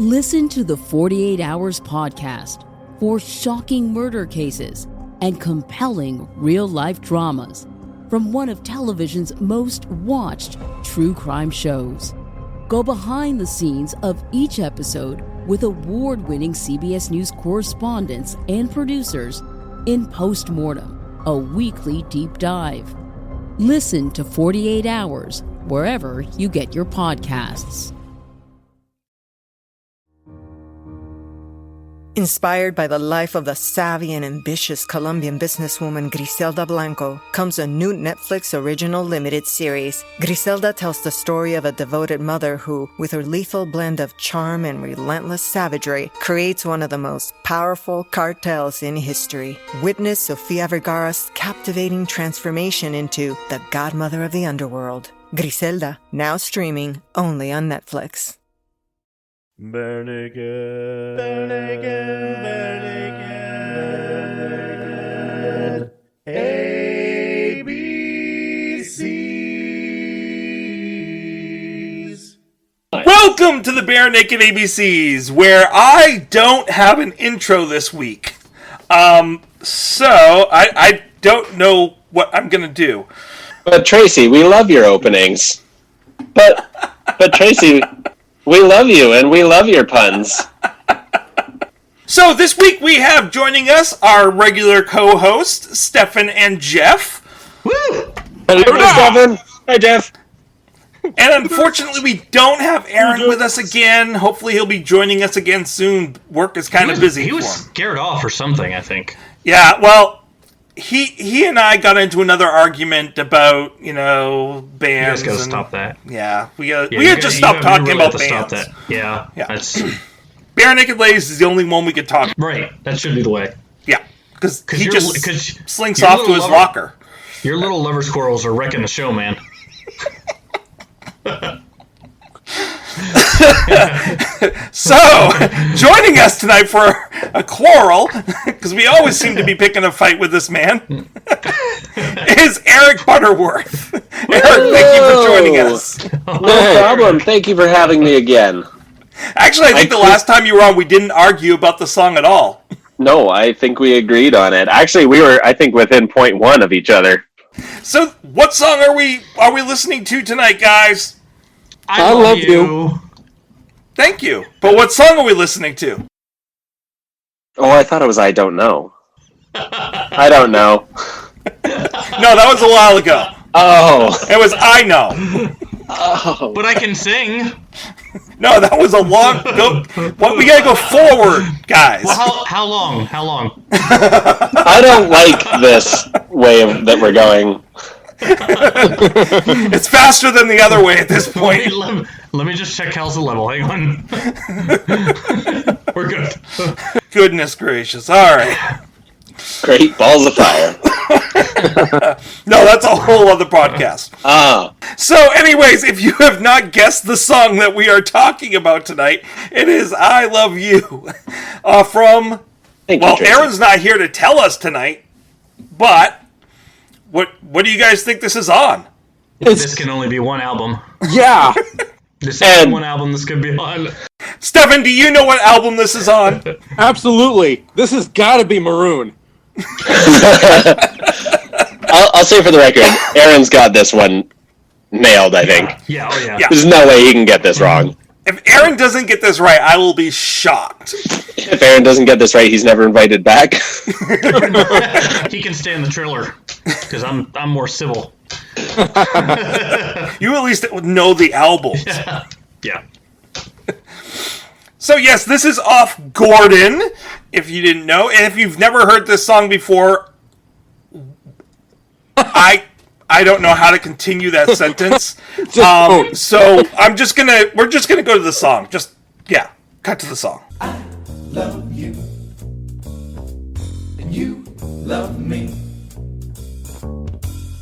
Listen to the 48 Hours podcast for shocking murder cases and compelling real-life dramas from one of television's most watched true crime shows. Go behind the scenes of each episode with award-winning CBS News correspondents and producers in Postmortem, a weekly deep dive. Listen to 48 Hours wherever you get your podcasts. Inspired by the life of the savvy and ambitious Colombian businesswoman Griselda Blanco comes a new Netflix original limited series. Griselda tells the story of a devoted mother who, with her lethal blend of charm and relentless savagery, creates one of the most powerful cartels in history. Witness Sofia Vergara's captivating transformation into the godmother of the underworld. Griselda, now streaming only on Netflix. Burn again, burn again, burn again. ABCs. Welcome to the Bare Naked ABCs, where I don't have an intro this week. So I don't know what I'm gonna do. But Tracy, we love your openings. But Tracy, we love you, and we love your puns. So this week we have joining us our regular co-hosts, Stefan and Jeff. Woo! Hello, Stefan. Hi, Jeff. And unfortunately, we don't have Aaron with us again. Hopefully he'll be joining us again soon. Work is kind of busy He for was him. scared off or something, I think. Yeah, well, he and I got into another argument about, bands. You guys gotta stop that. Yeah, we gotta just stop talking about bands. Stop that. Yeah. That's... Bare Naked Ladies is the only one we could talk about. Right, that should be the way. Yeah, because he just slinks off to his locker. Your little lover squirrels are wrecking the show, man. So, joining us tonight for a quarrel, because we always seem to be picking a fight with this man, is Eric Butterworth. Eric, thank you for joining us. No problem. Thank you for having me again. Actually, I think the last time you were on, we didn't argue about the song at all. No, I think we agreed on it. Actually, we were, I think, within 0.1 of each other. So, what song are we listening to tonight, guys? I love you. Thank you. But what song are we listening to? Oh, I thought it was I Don't Know. I don't know. No, that was a while ago. Oh. It was I Know. Oh. But I can sing. No, that was a long... we gotta go forward, guys. Well, how long? How long? I don't like this way that we're going. It's faster than the other way at this point. Let me just check how's the level. Hang on. We're good. Goodness gracious. All right. Great balls of fire. No, that's a whole other podcast. Ah. So, anyways, if you have not guessed the song that we are talking about tonight, it is I Love You from... Thank you, Tracy. Aaron's not here to tell us tonight, but what do you guys think this is on? This can only be one album. Yeah. This is one album this could be on. Stefan, do you know what album this is on? Absolutely. This has got to be Maroon. I'll say for the record, Aaron's got this one nailed, I think. Yeah, oh yeah. There's no way he can get this wrong. If Aaron doesn't get this right, I will be shocked. If Aaron doesn't get this right, he's never invited back. He can stay in the trailer, because I'm more civil. You at least know the album. Yeah. So yes, this is off Gordon, if you didn't know. And if you've never heard this song before, I don't know how to continue that sentence. So we're just gonna go to the song. Cut to the song. I love you, and you love me.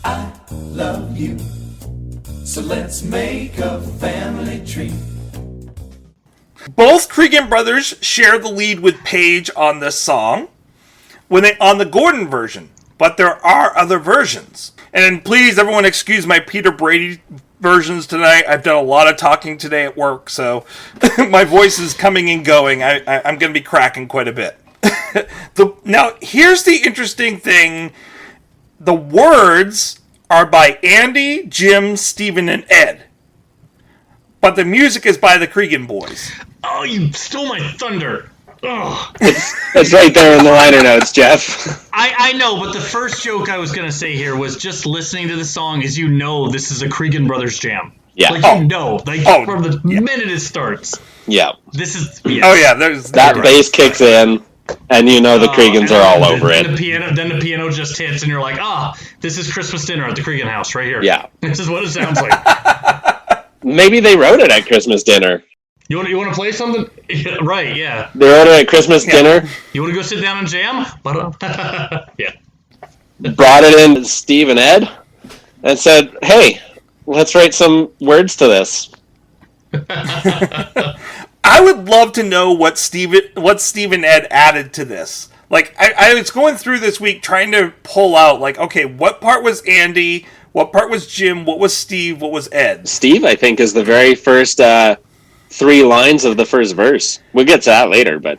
I love you, so let's make a family tree. Both Creegan brothers share the lead with Paige on this song on the Gordon version, but there are other versions. And please, everyone, excuse my Peter Brady versions tonight. I've done a lot of talking today at work, so my voice is coming and going. I'm going to be cracking quite a bit. Now, here's the interesting thing. The words are by Andy, Jim, Steven, and Ed. But the music is by the Creegan boys. Oh, you stole my thunder. Oh. It's right there in the liner notes, Jeff. I know, but the first joke I was going to say here was just listening to the song is this is a Creegan Brothers jam. Yeah. Like, from the minute it starts. Yeah. This is... Yes. Oh, yeah. That bass kicks in, and the Creegans are all over it. Then the piano just hits, and you're like, this is Christmas dinner at the Creegan house right here. Yeah. This is what it sounds like. Maybe they wrote it at Christmas dinner. You want to play something? Right, yeah. They wrote it at Christmas dinner. You want to go sit down and jam? Yeah. Brought it in to Steve and Ed and said, hey, let's write some words to this. I would love to know what Steve and Ed added to this. Like, I was going through this week trying to pull out, like, okay, what part was Andy? What part was Jim? What was Steve? What was Ed? Steve, I think, is the very first 3 lines of the first verse. We'll get to that later, but...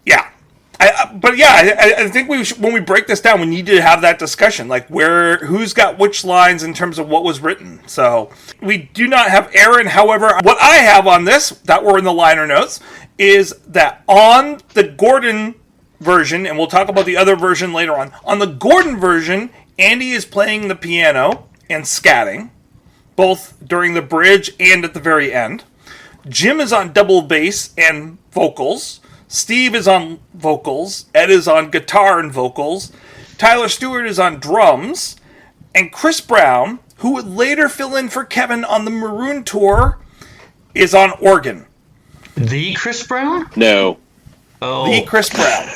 Yeah. I think when we break this down, we need to have that discussion. Like, who's got which lines in terms of what was written. So, we do not have Aaron. However, what I have on this, that were in the liner notes, is that on the Gordon version, and we'll talk about the other version later on the Gordon version, Andy is playing the piano and scatting, both during the bridge and at the very end. Jim is on double bass and vocals. Steve is on vocals. Ed is on guitar and vocals. Tyler Stewart is on drums. And Chris Brown, who would later fill in for Kevin on the Maroon tour, is on organ. The Chris Brown? No. Oh. The Chris Brown.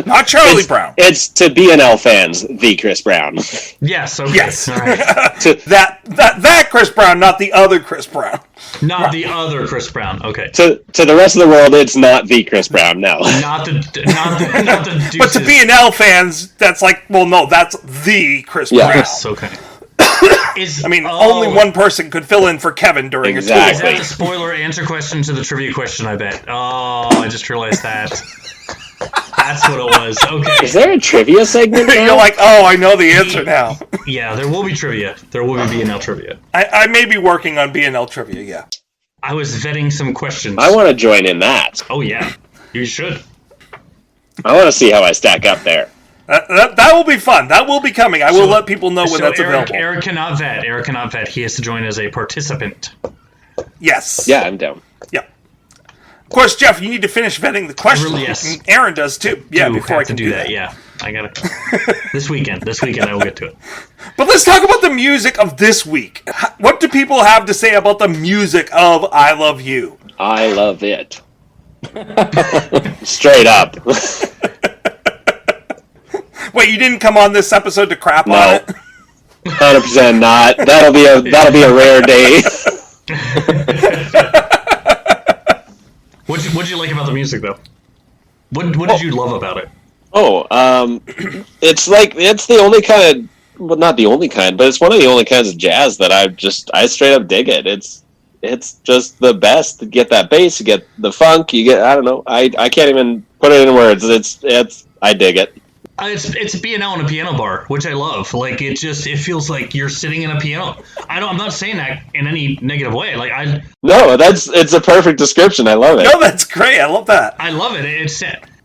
Not Charlie Brown. It's to BNL fans, the Chris Brown. Yes, okay. Yes. All right. that Chris Brown, not the other Chris Brown. Not the other Chris Brown. Okay. To the rest of the world, it's not the Chris Brown. No. Not the Deuces. But to BNL fans, that's like, well, no, that's the Chris Brown. Yes. Okay. Only one person could fill in for Kevin during a tour. Is that the spoiler answer question to the trivia question, I bet? Oh, I just realized that. That's what it was. Okay. Is there a trivia segment now? You're like, oh, I know the answer now. Yeah, there will be trivia. There will be BNL trivia. I may be working on BNL trivia, yeah. I was vetting some questions. I want to join in that. Oh, yeah. You should. I want to see how I stack up there. That will be fun. That will be coming. I will let people know when that's available. Eric cannot vet. He has to join as a participant. Yes. Yeah, I'm down. Yeah. Of course, Jeff, you need to finish vetting the question. Really, yes. And Aaron does too. Yeah, before I can do that. Yeah, I gotta. This weekend, I will get to it. But let's talk about the music of this week. What do people have to say about the music of "I Love You"? I love it. Straight up. Wait, you didn't come on this episode to crap on it? 100% not. That'll be a rare day. What'd you like about the music, though? What did you love about it? Oh, it's the only kind of, well, not the only kind, but it's one of the only kinds of jazz that I straight up dig it. It's just the best. You get that bass, you get the funk, you get, I don't know, I can't even put it in words. I dig it. It's a B&L in a piano bar, which I love. Like, it feels like you're sitting in a piano. I'm not saying that in any negative way. No, it's a perfect description. I love it. No, that's great. I love that. I love it.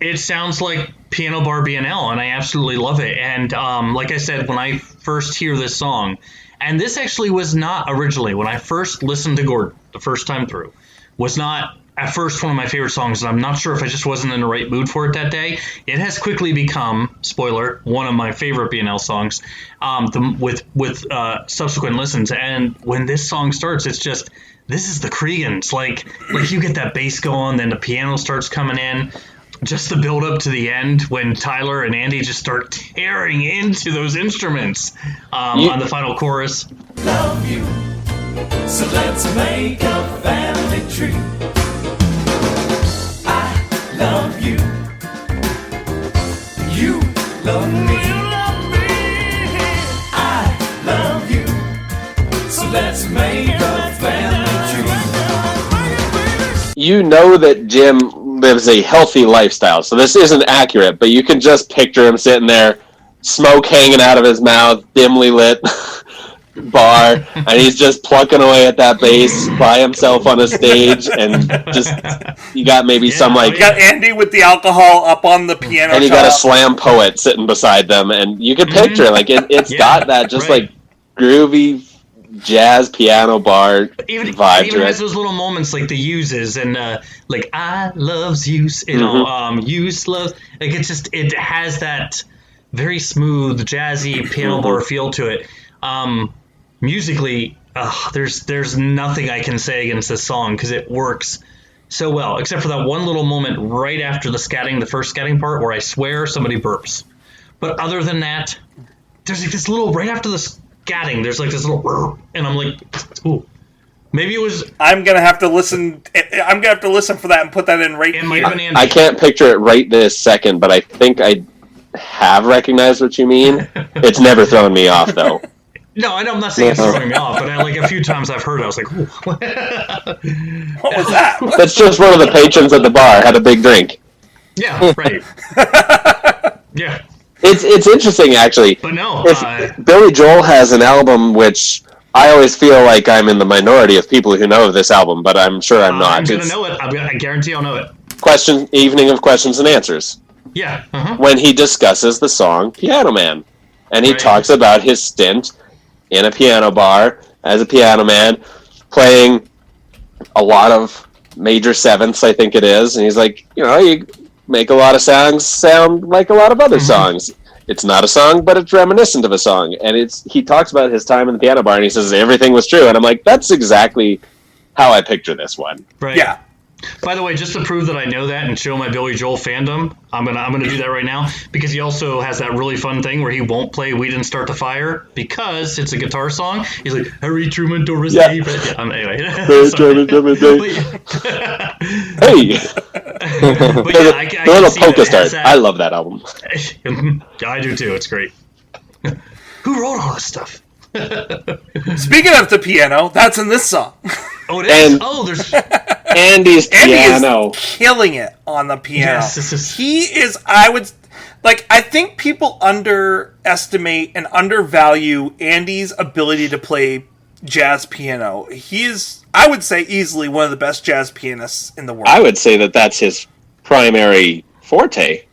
It sounds like piano bar B&L, and I absolutely love it. And like I said, when I first hear this song, and this actually was not originally, when I first listened to Gordon the first time through, was not at first one of my favorite songs, and I'm not sure if I just wasn't in the right mood for it that day. It has quickly become, spoiler, one of my favorite B&L songs with subsequent listens. And when this song starts, it's just, this is the Creegans. Like you get that bass going, then the piano starts coming in. Just the build up to the end when Tyler and Andy just start tearing into those instruments on the final chorus. Love you, so let's make a family tree. I love you, you love me. I love you. you know that Jim lives a healthy lifestyle, so this isn't accurate, but you can just picture him sitting there, smoke hanging out of his mouth, dimly lit bar, and he's just plucking away at that bass by himself on a stage, and just you got maybe some like you got Andy with the alcohol up on the piano, and you got a slam poet sitting beside them, and you can picture like it's got that just like groovy jazz piano bar vibe. It even has those little moments like the uses and like I loves use, use loves. Like it has that very smooth jazzy piano bar feel to it. Musically, there's nothing I can say against this song because it works so well, except for that one little moment right after the first scatting part where I swear somebody burps. But other than that, there's like this little, right after the scatting, there's like this little, and I'm like, ooh. Maybe it was... I'm going to have to listen for that and put that in right here. I can't picture it right this second, but I think I have recognized what you mean. It's never thrown me off, though. No, I'm not saying it's throwing me off, but like a few times I've heard it, I was like, ooh. What was that? That's just one of the patrons at the bar had a big drink. Yeah, right. Yeah. It's interesting, actually. But no. If Billy Joel has an album, which I always feel like I'm in the minority of people who know of this album, but I'm sure I'm not. I'm going to know it. I guarantee I'll know it. Evening of Questions and Answers. Yeah. When he discusses the song Piano Man. And he talks about his stint in a piano bar as a piano man, playing a lot of major sevenths, I think it is. And he's like, you make a lot of songs sound like a lot of other songs. It's not a song, but it's reminiscent of a song. And he talks about his time in the piano bar, and he says everything was true. And I'm like, that's exactly how I picture this one. Right. Yeah. By the way, just to prove that I know that and show my Billy Joel fandom, I'm gonna do that right now because he also has that really fun thing where he won't play "We Didn't Start the Fire" because it's a guitar song. He's like Harry Truman, Doris Day. Yeah. Anyway. Harry Truman, Doris Day. Hey. But yeah, I the little polka start. That. I love that album. I do too. It's great. Who wrote all this stuff? Speaking of the piano, that's in this song. Oh, it is. There's. Andy's piano. Andy is killing it on the piano. Yes, He is, I think people underestimate and undervalue Andy's ability to play jazz piano. He is, I would say, easily one of the best jazz pianists in the world. I would say that's his primary forte.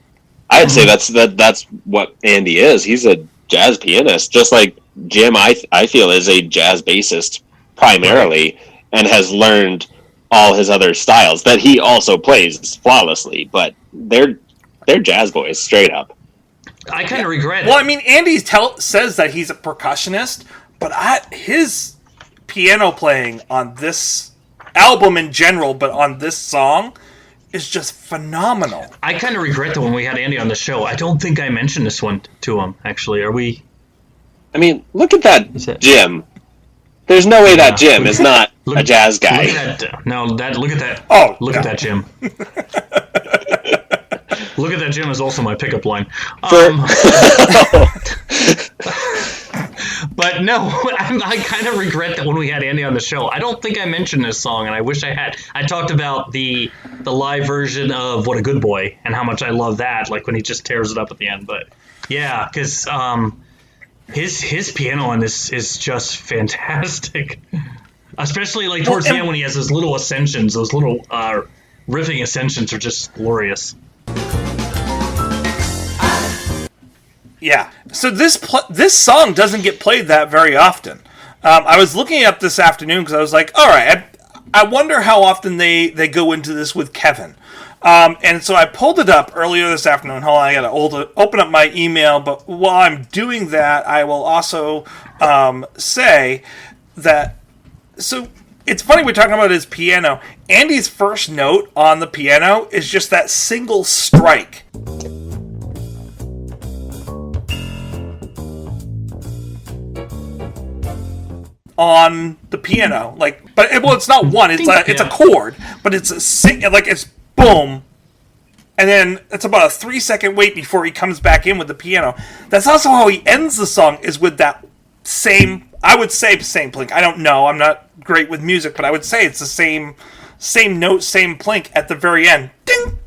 I'd say that's what Andy is. He's a jazz pianist, just like Jim, I feel, is a jazz bassist primarily, and has learned all his other styles that he also plays flawlessly, but they're jazz boys straight up. I kind of regret it. Well, I mean, Andy says that he's a percussionist, but his piano playing on this album in general, but on this song, is just phenomenal. I kind of regret that when we had Andy on the show, I don't think I mentioned this one to him, actually. Are we? I mean, look at that Jim. There's no way that Jim is not a jazz guy. Look at that. Oh, look at that Jim. Look at that Jim is also my pickup line. But no, I kind of regret that when we had Andy on the show, I don't think I mentioned this song, and I wish I had. I talked about the live version of "What a Good Boy" and how much I love that, like when he just tears it up at the end. But yeah, because his piano on this is just fantastic, especially like towards the end when he has those little ascensions, those little riffing ascensions are just glorious. Yeah. So this song doesn't get played that very often. I was looking it up this afternoon because I was like, all right, I wonder how often they go into this with Kevin. And so I pulled it up earlier this afternoon. Hold on, I got to open up my email. But while I'm doing that, I will also say that... So it's funny we're talking about his piano. Andy's first note on the piano is just that single strike. On the piano, it's not one. It's a chord, but it's it's boom, and then it's about a 3-second wait before he comes back in with the piano. That's also how he ends the song, is with that same. I would say same plink. I don't know. I'm not great with music, but I would say it's the same same note, same plink at the very end. Ding!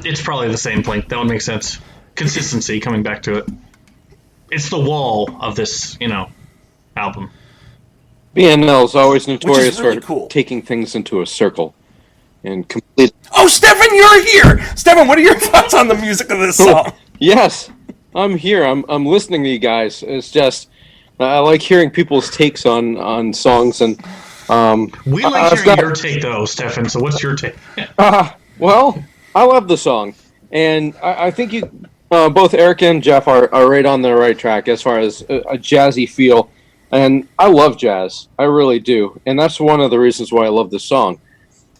It's probably the same plink. That would make sense. Consistency, coming back to it. It's the wall of this, album. BNL is always notorious really for cool. taking things into a circle and complete. Oh, Stefan, you're here! Stefan, what are your thoughts on the music of this song? Yes, I'm here. I'm listening to you guys. It's just I like hearing people's takes on songs, and We like hearing your take, though, Stefan. So what's your take? Well, I love the song, and I think you both Eric and Jeff are right on the right track as far as a jazzy feel. And I love jazz. I really do. And that's one of the reasons why I love this song.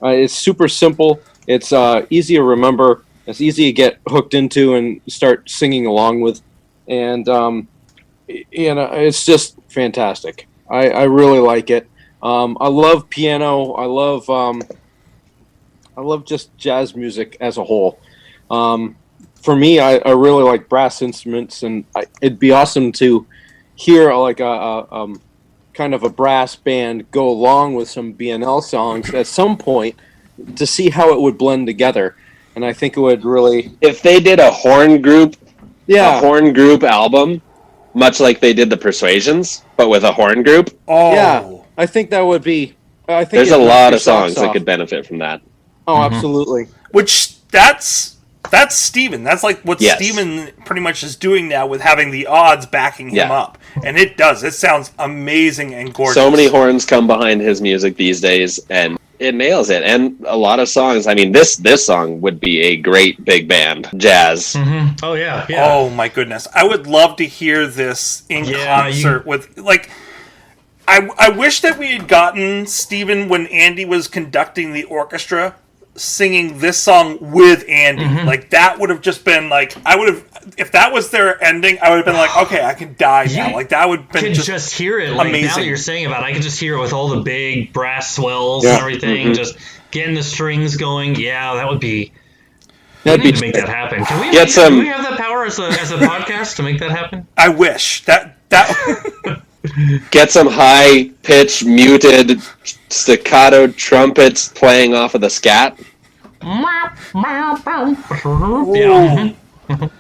It's super simple. It's easy to remember. It's easy to get hooked into and start singing along with. And, it's just fantastic. I really like it. I love piano. I love just jazz music as a whole. For me, I really like brass instruments, and it'd be awesome to hear like a kind of a brass band go along with some BNL songs at some point to see how it would blend together. And I think it would really, If they did a horn group album, much like they did the Persuasions, but with a horn group, I think that would be. I think there's it a would lot be of songs socks that off. could benefit from that. Oh, absolutely. Which, that's Steven. That's like what Yes. Steven pretty much is doing now with having the odds backing him Yeah. up. And it does. It sounds amazing and gorgeous. So many horns come behind his music these days, and it nails it. And a lot of songs. I mean, this song would be a great big band jazz. Mm-hmm. Oh, yeah. Oh my goodness. I would love to hear this in concert with, like, I wish that we had gotten Steven when Andy was conducting the orchestra singing this song with Andy. Mm-hmm. Like, that would have just been like, if that was their ending, I would have been like, okay, I can die now. Like, that would have I been can just hear it. Like, amazing. now that you're saying about it, I can just hear it with all the big brass swells and everything, just getting the strings going. Yeah, that would be... We need to make that happen. Can we, do we have that power as a podcast to make that happen? I wish. That Get some high-pitched, muted, staccato trumpets playing off of the scat. Yeah.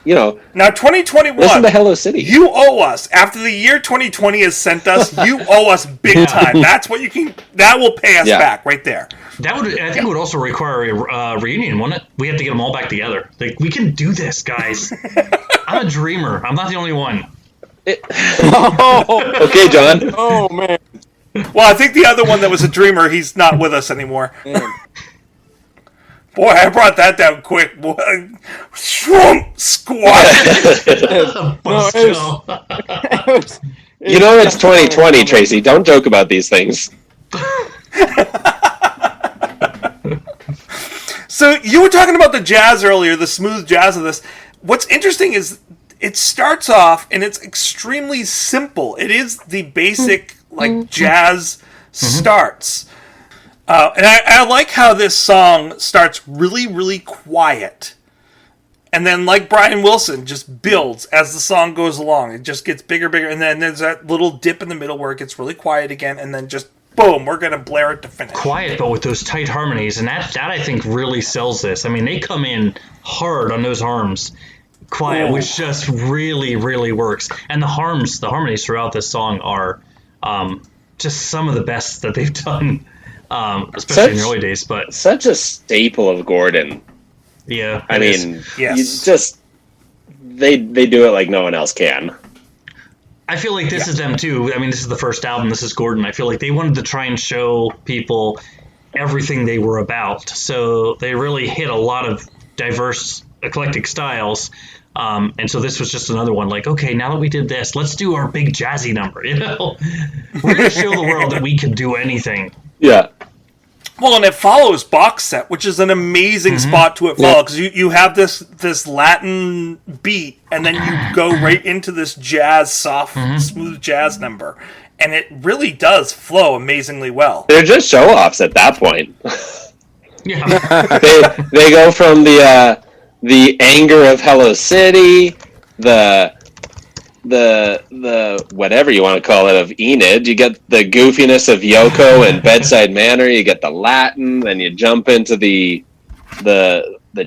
You know, Now, 2021. listen to Hello City. You owe us. After the year 2020 has sent us, you owe us big time. That's what you can. That will pay us back right there. That would, I think, it would also require a reunion, wouldn't it? We have to get them all back together. Like, we can do this, guys. I'm a dreamer. I'm not the only one. Okay, John. Oh man. Well, I think the other one that was a dreamer, he's not with us anymore. Boy, I brought that down quick. Boy, shroom, squat. You know it's 2020, Tracy. Don't joke about these things. So you were talking about the jazz earlier, the smooth jazz of this. What's interesting is it starts off and it's extremely simple. It is the basic like jazz starts. And I like how this song starts really, really quiet. And then, like Brian Wilson, just builds as the song goes along. It just gets bigger, bigger. And then there's that little dip in the middle where it gets really quiet again. And then just, boom, we're going to blare it to finish. Quiet, but with those tight harmonies. And that I think really sells this. I mean, they come in hard on those harms. Quiet, which just really, really works. And the harmonies throughout this song are just some of the best that they've done. Especially in the early days, but such a staple of Gordon. Yeah, I mean, yes. They do it like no one else can. I feel like this is them too. I mean, this is the first album. This is Gordon. I feel like they wanted to try and show people everything they were about. So they really hit a lot of diverse, eclectic styles. And so this was just another one. Like, okay, now that we did this, let's do our big jazzy number. You know, we're gonna show the world that we can do anything. Yeah. Well, and it follows Box Set, which is an amazing spot to follow, because you have this Latin beat, and then you go right into this jazz, soft, smooth jazz number, and it really does flow amazingly well. They're just show-offs at that point. Yeah. they go from the anger of Hello City, the the whatever you want to call it of Enid. You get the goofiness of Yoko and Bedside Manor. You get the Latin, then you jump into the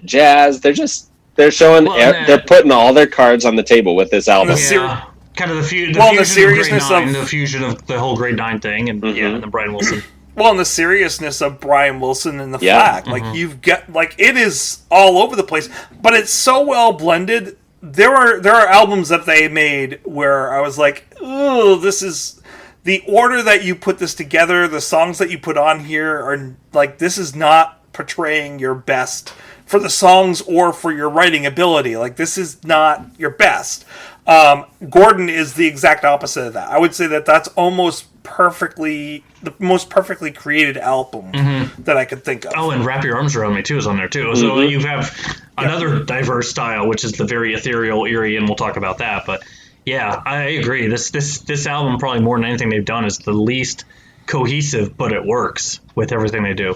jazz. They're showing they're putting all their cards on the table with this album. Kind of the seriousness of the fusion of the whole Grade 9 thing, and and the Brian Wilson. Well, and the seriousness of Brian Wilson and the FLAC. Like you've got it is all over the place, but it's so well blended. There are albums that they made where I was like, oh, this is the order that you put this together. The songs that you put on here are like, this is not portraying your best for the songs or for your writing ability. Like, this is not your best. Gordon is the exact opposite of that. I would say that that's almost the most perfectly created album that I could think of. Oh, and Wrap Your Arms Around Me too is on there too. So you have another diverse style, which is the very ethereal, eerie, and we'll talk about that. But yeah, I agree. This album, probably more than anything they've done, is the least cohesive, but it works with everything they do.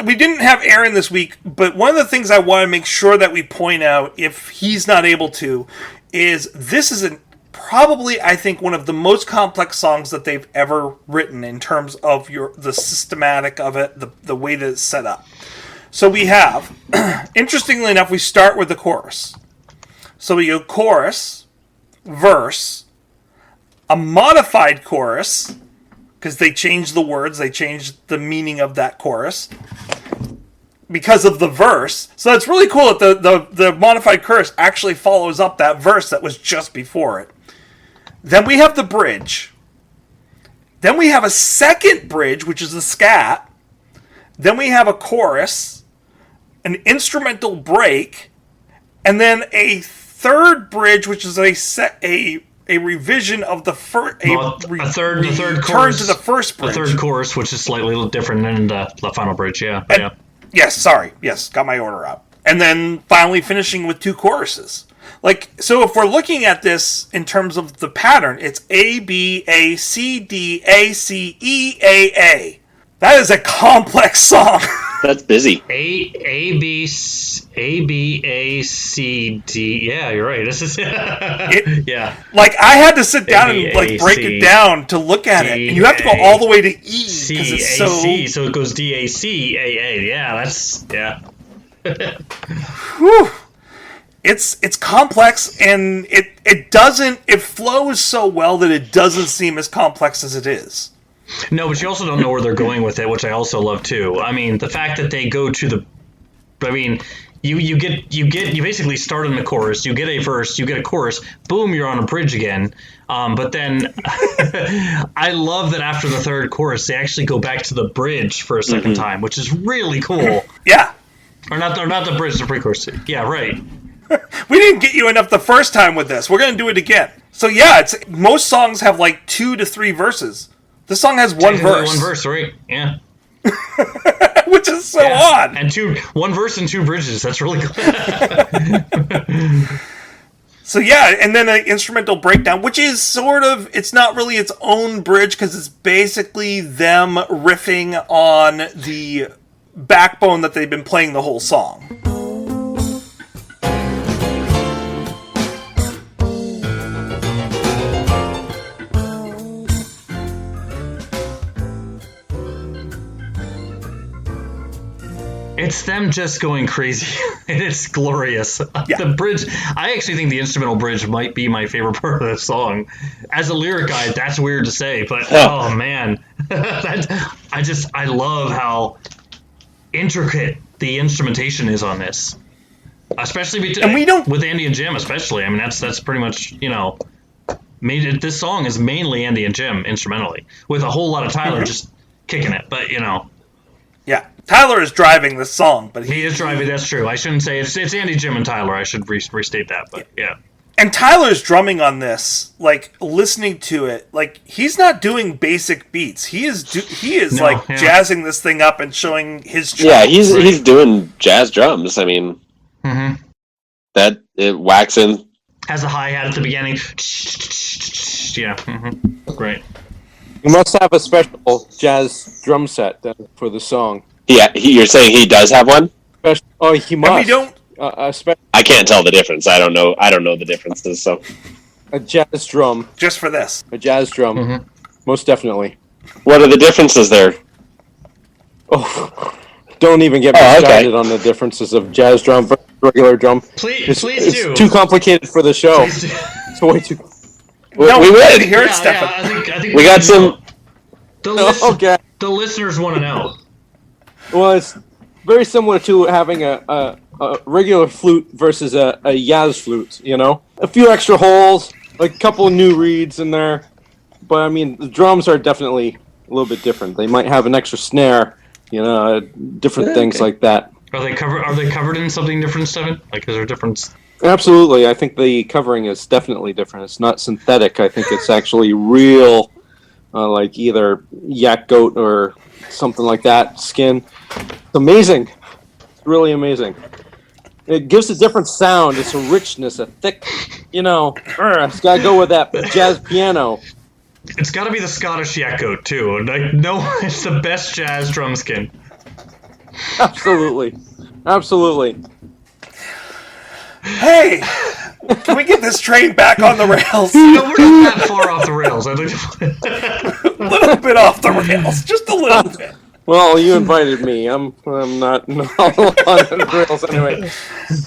We didn't have Aaron this week, but one of the things I want to make sure that we point out, if he's not able to, is this is probably, I think, one of the most complex songs that they've ever written in terms of the systematic of it, the way that it's set up. So we have, interestingly enough, we start with the chorus. So we go chorus, verse, a modified chorus, because they changed the words, they changed the meaning of that chorus because of the verse. So it's really cool that the modified chorus actually follows up that verse that was just before it. Then we have the bridge. Then we have a second bridge, which is the scat. Then we have a chorus, an instrumental break, and then a third bridge, which is a revision of the first. The third chorus to the first bridge. The third chorus, which is slightly different than the final bridge. Yes, got my order out. And then finally finishing with two choruses. So if we're looking at this in terms of the pattern, it's A, B, A, C, D, A, C, E, A, A. That is a complex song. That's busy. A, B, A, C, D. Yeah, you're right. This is yeah. I had to sit down and break it down to look at it, and you have to go all the way to E because it's so it goes D, A, C, A, A. Yeah, that's Whew. It's complex, and it flows so well that it doesn't seem as complex as it is. No, but you also don't know where they're going with it, which I also love too. I mean, the fact that they go to you basically start in the chorus, you get a verse, you get a chorus, boom, you're on a bridge again. But then I love that after the third chorus, they actually go back to the bridge for a second time, which is really cool. Yeah. Or not the bridge, the pre-chorus. Yeah, right. We didn't get you enough the first time with this. We're going to do it again. So yeah, most songs have 2 to 3 verses. This song has one verse. One verse, right? Yeah. Which is so odd. And one verse and 2 bridges. That's really cool. So yeah, and then an instrumental breakdown, which is it's not really its own bridge because it's basically them riffing on the backbone that they've been playing the whole song. It's them just going crazy, and it's glorious. Yeah. The bridge, I actually think the instrumental bridge might be my favorite part of the song. As a lyric guy, that's weird to say, but oh man, I love how intricate the instrumentation is on this, especially with Andy and Jim, especially. I mean, that's pretty much this song is mainly Andy and Jim instrumentally, with a whole lot of Tyler just kicking it, but Yeah, Tyler is driving this song, but he is driving. That's true. I shouldn't say it's Andy, Jim, and Tyler. I should restate that, but yeah. And Tyler's drumming on this, listening to it, he's not doing basic beats. He is jazzing this thing up and showing his. Yeah, he's doing jazz drums. I mean, that it waxing has a hi-hat at the beginning. Yeah, great. You must have a special jazz drum set for the song. Yeah, you're saying he does have one? Oh, he must. And we don't. I can't tell the difference. I don't know the differences. So a jazz drum. Just for this. A jazz drum. Most definitely. What are the differences there? Oh, don't even get me started on the differences of jazz drum versus regular drum. Please do. It's too complicated for the show. It's way too. No, we would hear it, Yeah, Stefan. I think We got some. The listeners want to know. Well, it's very similar to having a regular flute versus a jazz flute. You know, a few extra holes, like a couple of new reeds in there. But I mean, the drums are definitely a little bit different. They might have an extra snare, you know, different things like that. Are they covered in something different, Stefan? Like, is there a difference? Absolutely, I think the covering is definitely different. It's not synthetic. I think it's actually real, like either yak goat or something like that skin. It's amazing. It's really amazing. It gives a different sound. It's a richness, a thick, you know. It's got to go with that jazz piano. It's got to be the Scottish Yakko too. Like, no, it's the best jazz drum skin. Absolutely, absolutely. Hey, can we get this train back on the rails? No, we're not that far off the rails. A little bit off the rails, just a little bit. Well, you invited me. I'm not on the rails anyway.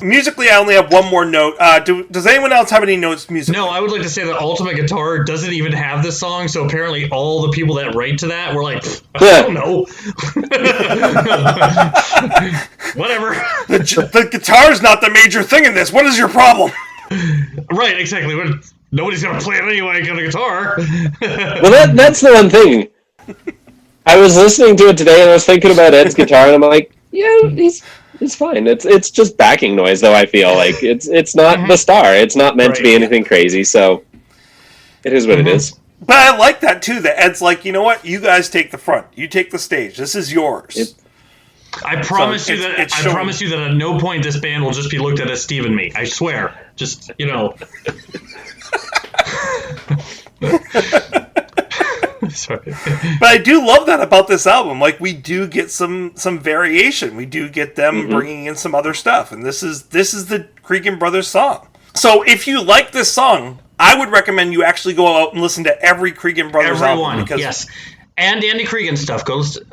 Musically, I only have one more note. Does anyone else have any notes musically? No, I would like to say that Ultimate Guitar doesn't even have this song, so apparently all the people that write to that were like, I don't know. Whatever. The guitar's not the major thing in this. What is your problem? Right, exactly. Nobody's going to play it anyway on a guitar. Well, that's the one thing. I was listening to it today and I was thinking about Ed's guitar and I'm like, yeah, he's fine. It's just backing noise though. I feel like it's not the star. It's not meant to be anything crazy. So it is what it is. But I like that too. That Ed's like, you know what? You guys take the front. You take the stage. This is yours. I promise you that at no point this band will just be looked at as Steve and me. I swear. Just, you know. Sorry. But I do love that about this album. Like, we do get some variation. We do get them bringing in some other stuff, and this is the Creegan Brothers song. So if you like this song, I would recommend you actually go out and listen to every Creegan Brothers album. Yes, and Andy Creegan stuff. Go listen.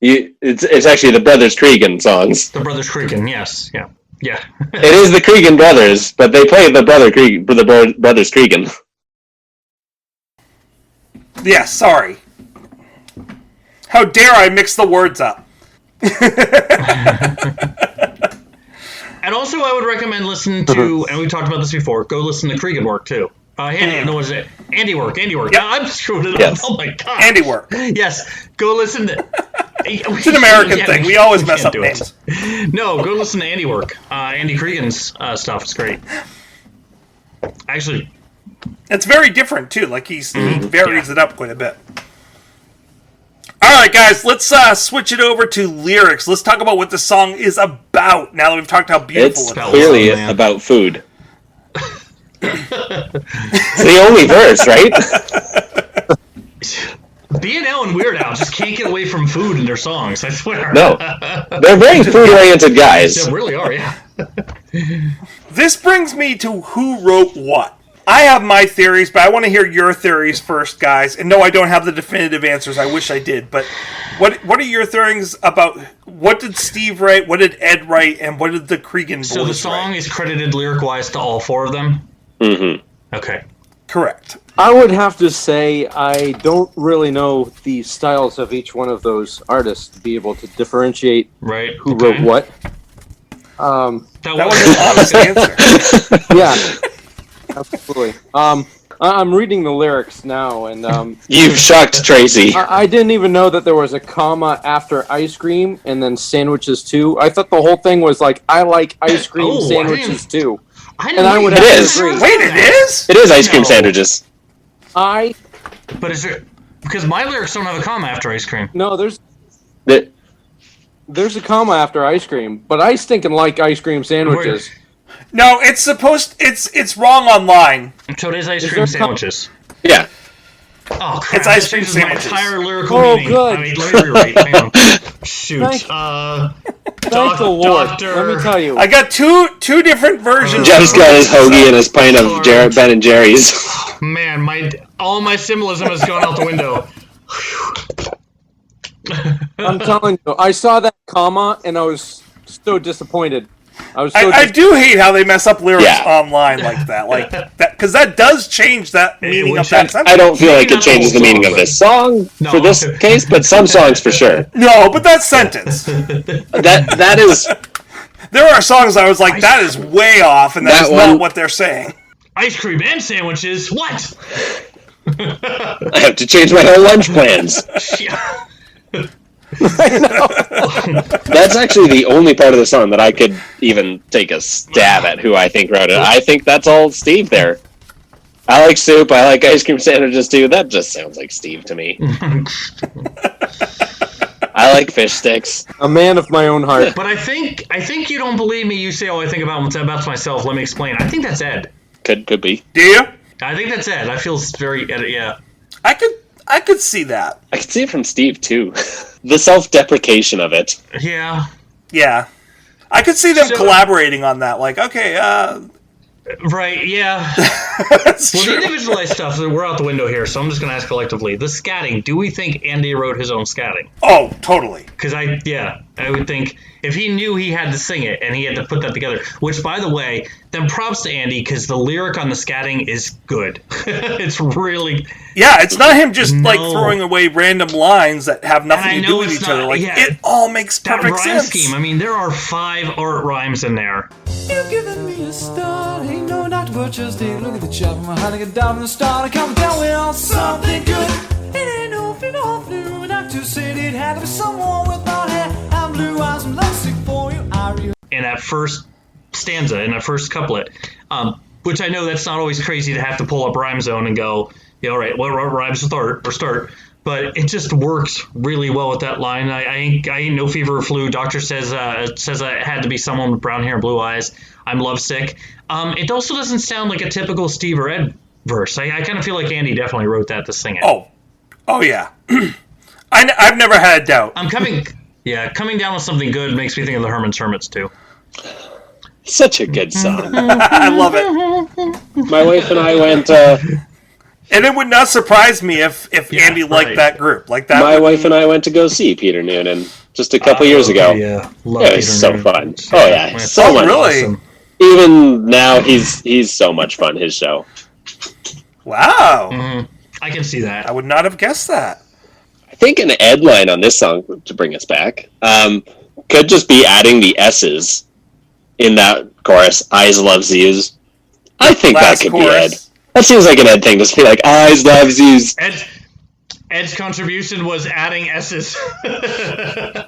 It's actually the Brothers Creegan songs. The Brothers Creegan, yes, yeah. It is the Creegan Brothers, but they play the Brothers Creegan. Yeah, sorry. How dare I mix the words up? And also, I would recommend listening to, and we talked about this before, go listen to Creegan Work, too. What is it? Andy Work. Yep. I'm screwing it up. Oh, my God. Andy Work. Yes, go listen to... It's an American thing. We always mess up names. No, go listen to Andy Work. Andy Creegan's stuff is great. Actually... It's very different, too. Like, he varies it up quite a bit. Alright, guys, let's switch it over to lyrics. Let's talk about what the song is about, now that we've talked how beautiful it's it is. Clearly about food. It's the only verse, right? B&L and Weird Al just can't get away from food in their songs, I swear. No. They're very food-oriented guys. They really are, yeah. This brings me to who wrote what. I have my theories, but I want to hear your theories first, guys. And no, I don't have the definitive answers. I wish I did. But what are your theories about what did Steve write, what did Ed write, and what did the Creegan boys So the song is credited lyric-wise to all four of them? Mm-hmm. Okay. Correct. I would have to say I don't really know the styles of each one of those artists to be able to differentiate who wrote what. That was an honest answer. Yeah. Absolutely. I'm reading the lyrics now, and you've shocked Tracy. I didn't even know that there was a comma after ice cream and then sandwiches too. I thought the whole thing was like, I like ice cream sandwiches too. I would have to agree. Wait, it is? It is ice cream sandwiches. But is it because my lyrics don't have a comma after ice cream? No, there's a comma after ice cream, but I stinking like ice cream sandwiches. No, it's wrong online. So it is ice cream sandwiches. Yeah. Oh crap! It's ice cream sandwiches. My entire lyrical Oh, meaning. good. I mean, let me rewrite. Hang on. Shoot. Thank the Lord. Doctor. Let me tell you. I got two different versions. Jeff's got his hoagie and his pint of Ben and Jerry's. Man, all my symbolism has gone out the window. I'm telling you, I saw that comma and I was so disappointed. I do hate how they mess up lyrics online like that, because that does change that meaning of that sentence. I don't feel like it changes the meaning of this song for this case, but some songs for sure. No, but that sentence. that is. There are songs I was like, that is way off, and that's not what they're saying. Ice cream and sandwiches. What? I have to change my whole lunch plans. That's actually the only part of the song that I could even take a stab at who I think wrote it. I think that's all Steve there. I like soup. I like ice cream sandwiches too. That just sounds like Steve to me. I like fish sticks. A man of my own heart. But I think you don't believe me. You say, "Oh, I think about myself." Let me explain. I think that's Ed. Could be. Do you? I think that's Ed. I feel very yeah. I could see that. I could see it from Steve too. The self-deprecation of it. Yeah. Yeah. I could see them collaborating on that. Like, okay, right, yeah. that's well, true. the individualized stuff, we're out the window here, so I'm just going to ask collectively. The scatting, do we think Andy wrote his own scatting? Oh, totally. Because I would think if he knew he had to sing it and he had to put that together, which, by the way, then props to Andy because the lyric on the scatting is good. It's really... Yeah, it's not him just like throwing away random lines that have nothing to do with each other. Like, it all makes perfect rhyme sense. Scheme. I mean, there are 5 art rhymes in there. You've given me a start, ain't no Dr. Butcher's day. Look at the chop of my heart, I get down from the start. I come down with something good. It ain't no fit or flu. Doctor said it had to be someone with blonde hair and blue eyes. I'm lovesick for you, I really. In that first stanza, in that first couplet, which I know that's not always crazy to have to pull up Rhyme Zone and go, all right, what rhymes start? But it just works really well with that line. I ain't no fever or flu. Doctor says I had to be someone with brown hair and blue eyes. I'm lovesick. It also doesn't sound like a typical Steve or Ed verse. I kind of feel like Andy definitely wrote that to sing it. Oh yeah. I've never had a doubt. Coming down with something good makes me think of the Herman's Hermits too. Such a good song. I love it. My wife and I went. And it would not surprise me if Andy liked that group. Like that. My wife and I went to go see Peter Noonan just a couple years ago. Yeah, love it was Peter so Noonan. fun. Oh yeah, so much. Really? Awesome. Even now, he's so much fun. His show. Wow. Mm-hmm. I can see that. I would not have guessed that. I think an Ed line on this song, to bring us back, could just be adding the S's in that chorus. Eyes loves yous. I think that could be Ed. That seems like an Ed thing to be like, eyes loves yous. Ed's contribution was adding S's. I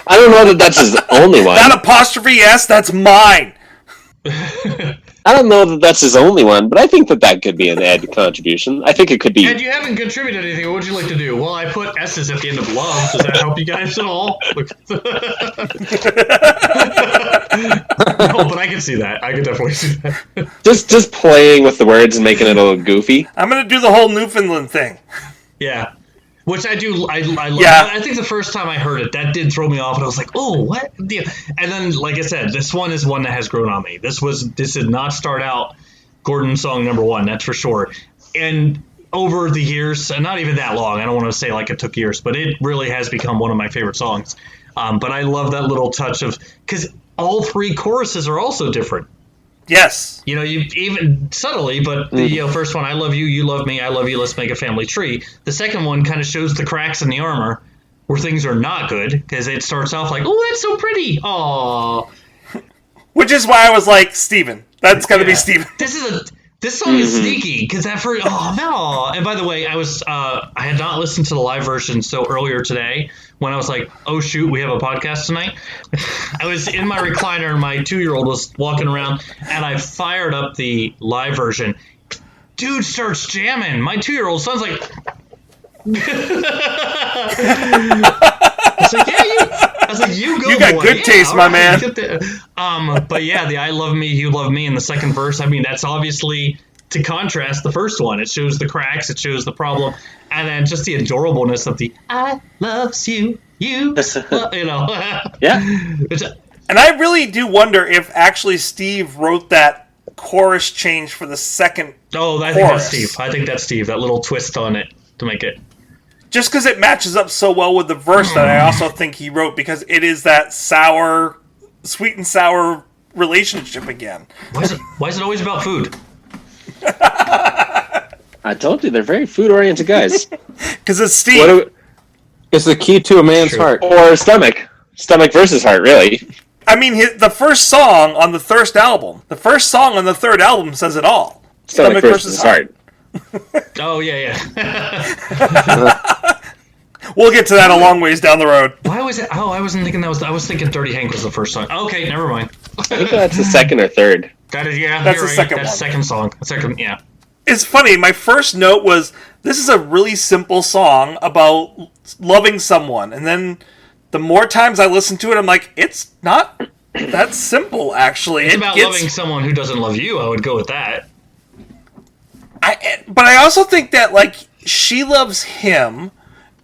don't know that that's his only one. That apostrophe S, that's mine. I don't know that that's his only one, but I think that could be an Ed contribution. I think it could be. Ed, you haven't contributed anything. What would you like to do? Well, I put S's at the end of love. Does that help you guys at all? No, but I can see that. I can definitely see that. Just playing with the words and making it a little goofy. I'm going to do the whole Newfoundland thing. Yeah. Which I do. I love. Yeah. I think the first time I heard it, that did throw me off, and I was like, "Oh, what?" And then, like I said, this one is one that has grown on me. This did not start out Gordon's song number 1, that's for sure. And over the years, and not even that long, I don't want to say like it took years, but it really has become one of my favorite songs. But I love that little touch of, because all 3 choruses are also different. Yes. You even subtly, but the first one, I love you, you love me, I love you, let's make a family tree. The second one kind of shows the cracks in the armor where things are not good, because it starts off like, oh, that's so pretty. Aww. Which is why I was like, Steven. That's got to be Steven. This song is sneaky, because at first, oh no. And by the way, I had not listened to the live version so earlier today when I was like, oh shoot, we have a podcast tonight. I was in my recliner and my 2-year-old was walking around and I fired up the live version. Dude starts jamming. My 2-year-old son's like, I was like, you go. You got boy. good taste, my man. But yeah, the I love me, you love me in the second verse. I mean, that's obviously to contrast the first one. It shows the cracks, it shows the problem, and then just the adorableness of the "I loves you, you," Yeah. And I really do wonder if actually Steve wrote that chorus change for the second I think that's Steve. I think that's Steve. That little twist on it to make it. Just because it matches up so well with the verse that I also think he wrote, because it is that sweet and sour relationship again. Why is it always about food? I told you, they're very food-oriented guys. Because it's Steve. It's the key to a man's heart. Or stomach. Stomach versus heart, really. I mean, the first song on the third album says it all. Stomach versus heart. Oh, yeah. We'll get to that a long ways down the road. Why was it? Oh, I wasn't thinking that was. I was thinking Dirty Hank was the first song. Okay, never mind. I think that's the second or third. That's the right. Second That's one. second song. Second, yeah. It's funny, my first note was, this is a really simple song about loving someone. And then the more times I listen to it, I'm like, it's not that simple, actually. It's about loving someone who doesn't love you. I would go with that. But I also think that, like, she loves him,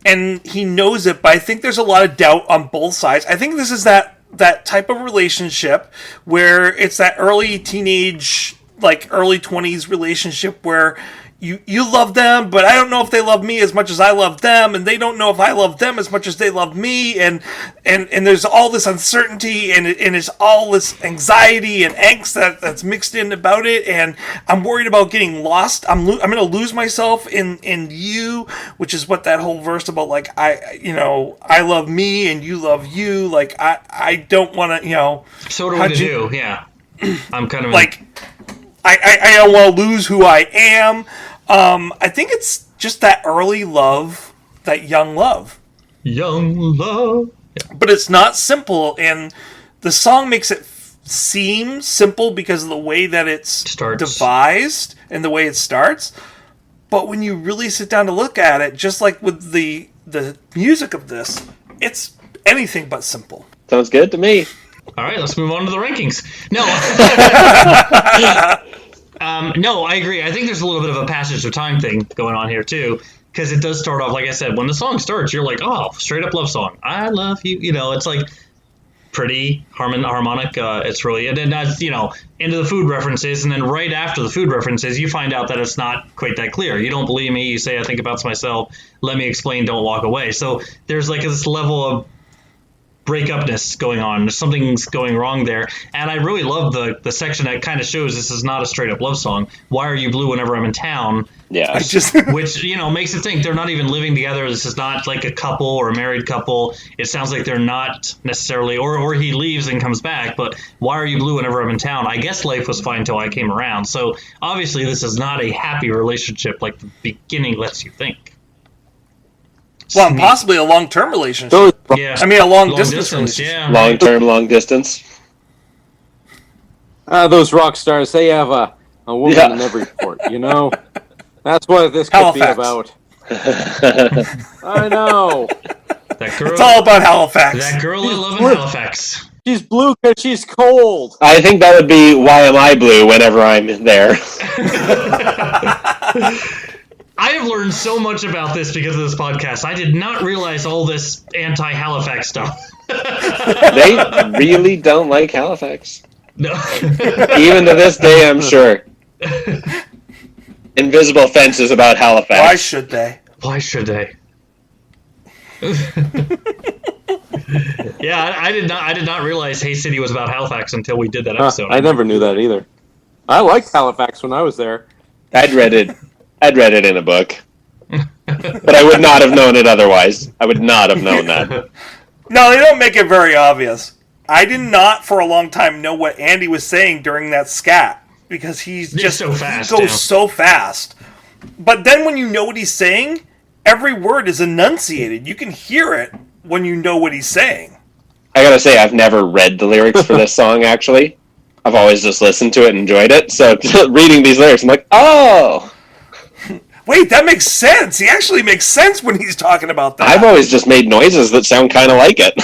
and he knows it, but I think there's a lot of doubt on both sides. I think this is that type of relationship where it's that early teenage, like early 20s relationship where you love them, but I don't know if they love me as much as I love them, and they don't know if I love them as much as they love me, and there's all this uncertainty, and it's all this anxiety and angst that's mixed in about it, and I'm worried about getting lost. I'm going to lose myself in you, which is what that whole verse about, like, I love me and you love you, like, I don't want to, So what do we do? Yeah. I'm kind of like, I don't want to lose who I am. I think it's just that early love, that young love. Young love. Yeah. But it's not simple, and the song makes it seem simple because of the way that it's devised and the way it starts. But when you really sit down to look at it, just like with the music of this, it's anything but simple. Sounds good to me. All right, let's move on to the rankings. No. No, I agree. I think there's a little bit of a passage of time thing going on here, too, because it does start off, like I said, when the song starts, you're like, oh, straight up love song. I love you. It's like pretty harmonic. It's really, and then that's, into the food references, and then right after the food references, you find out that it's not quite that clear. You don't believe me. You say, I think about myself. Let me explain. Don't walk away. So there's like this level of breakupness going on. Something's going wrong there, and I really love the section that kind of shows this is not a straight up love song. Why are you blue whenever I'm in town? Yeah, which makes it think they're not even living together. This is not like a couple or a married couple. It sounds like they're not necessarily, or he leaves and comes back. But why are you blue whenever I'm in town? I guess life was fine till I came around. So obviously this is not a happy relationship like the beginning lets you think. Well, and possibly a long-term relationship. Yeah. I mean, a long-distance relationship. Yeah. Long-term, long distance. Those rock stars, they have a woman in every port, That's what this could Halifax. be about. I know. That girl, it's all about Halifax. That girl I love in Halifax. She's blue because she's cold. I think that would be Why Am I Blue whenever I'm there. I have learned so much about this because of this podcast. I did not realize all this anti-Halifax stuff. They really don't like Halifax. No. Even to this day, I'm sure. Invisible fences about Halifax. Why should they? Why should they? Yeah, I did not realize Hay City was about Halifax until we did that episode. I never knew that either. I liked Halifax when I was there. I'd read it in a book. But I would not have known it otherwise. I would not have known that. No, they don't make it very obvious. I did not, for a long time, know what Andy was saying during that scat. Because he's just so fast. He goes so fast. But then when you know what he's saying, every word is enunciated. You can hear it when you know what he's saying. I gotta say, I've never read the lyrics for this song, actually. I've always just listened to it and enjoyed it. So reading these lyrics, I'm like, oh! Wait, that makes sense. He actually makes sense when he's talking about that. I've always just made noises that sound kind of like it.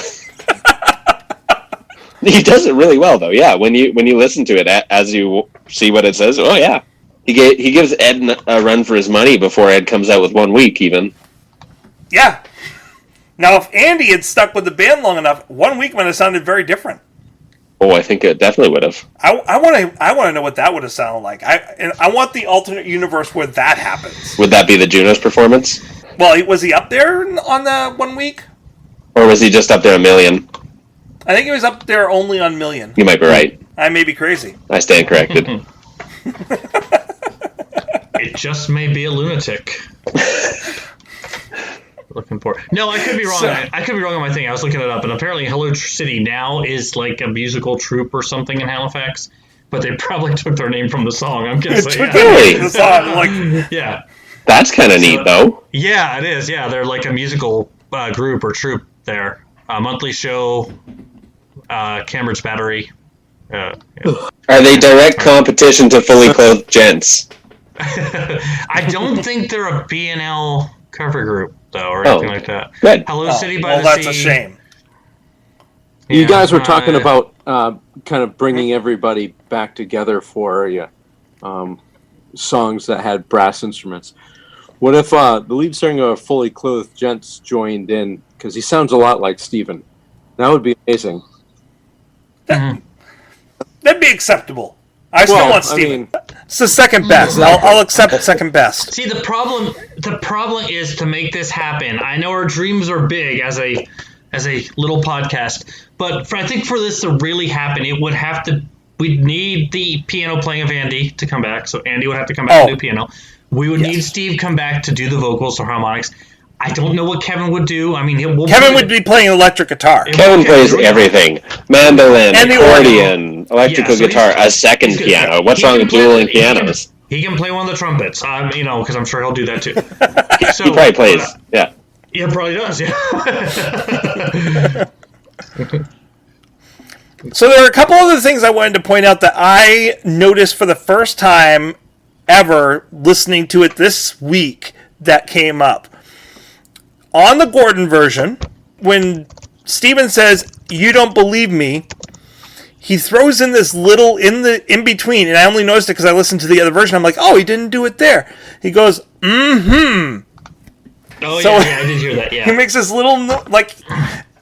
He does it really well, though. Yeah, when you listen to it as you see what it says, oh yeah, He gives Ed a run for his money before Ed comes out with 1 week, even. Yeah. Now, if Andy had stuck with the band long enough, 1 week might have sounded very different. Oh, I think it definitely would have. I want to know what that would have sounded like. I want the alternate universe where that happens. Would that be the Junos performance? Well, was he up there on the 1 week? Or was he just up there a million? I think he was up there only on Million. You might be right. I may be crazy. I stand corrected. It just may be a lunatic. Looking for no, I could be wrong. I could be wrong on my thing. I was looking it up, and apparently Hello City now is like a musical troupe or something in Halifax, but they probably took their name from the song. I'm guessing. Really? The song, like, yeah. That's kind of neat, though. Yeah, it is. Yeah, they're like a musical group or troupe there. A monthly show, Cambridge Battery. Yeah. Are they direct competition to Fully Clothed Gents? I don't think they're a B&L cover group, though, or anything like that. Good. Hello City by the that's Sea. a shame. You guys were talking about kind of bringing everybody back together for songs that had brass instruments. What if the lead singer of Fully Clothed Gents joined in? Because he sounds a lot like Steven. That would be amazing. That'd be acceptable. I still want Steven. It's the second best. I'll accept second best. See, the problem is to make this happen. I know our dreams are big as a little podcast, but I think for this to really happen, it would have to. We'd need the piano playing of Andy to come back, so Andy would have to come back to do piano. We would need Steve come back to do the vocals or harmonics. I don't know what Kevin would do. I mean, Kevin would be playing electric guitar. Kevin plays everything: mandolin, accordion, electrical guitar, a second piano. What's wrong with dueling pianos? He can play one of the trumpets. Because I'm sure he'll do that too. So, he probably plays. Yeah. Yeah, probably does. Yeah. So there are a couple other things I wanted to point out that I noticed for the first time ever listening to it this week that came up. On the Gordon version, when Steven says, "You don't believe me," he throws in this little in between, and I only noticed it because I listened to the other version. I'm like, oh, he didn't do it there. He goes, Oh, so, yeah, I did hear that, yeah. He makes this little, like,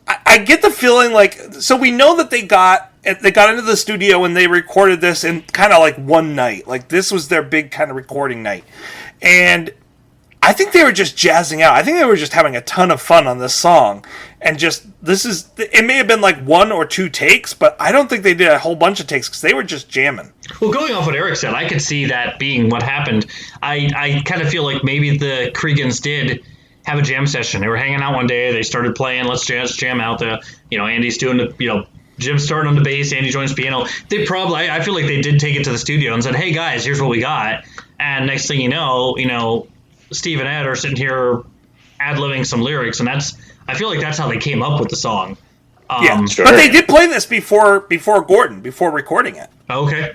I get the feeling like, so we know that they got into the studio and they recorded this in kind of like one night. Like, this was their big kind of recording night. And I think they were just jazzing out. I think they were just having a ton of fun on this song. And it may have been like 1 or 2 takes, but I don't think they did a whole bunch of takes because they were just jamming. Well, going off what Eric said, I could see that being what happened. I kind of feel like maybe the Creegans did have a jam session. They were hanging out one day. They started playing, let's jam out. Andy's doing the, Jim's starting on the bass, Andy joins piano. I feel like they did take it to the studio and said, hey guys, here's what we got. And next thing you know, Steve and Ed are sitting here ad-libbing some lyrics, and I feel like that's how they came up with the song. Sure. But they did play this before Gordon, before recording it. Okay.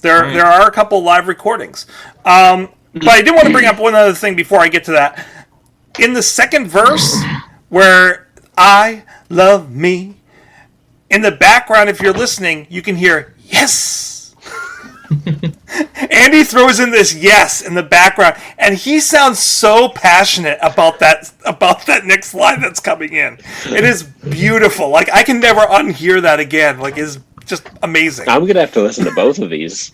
There are a couple live recordings. But I did want to bring up one other thing before I get to that. In the second verse, where I love me, in the background, if you're listening, you can hear, yes! Andy throws in this yes in the background, and he sounds so passionate about that next line that's coming in. It is beautiful. Like, I can never unhear that again. Like, it's just amazing. I'm gonna have to listen to both of these.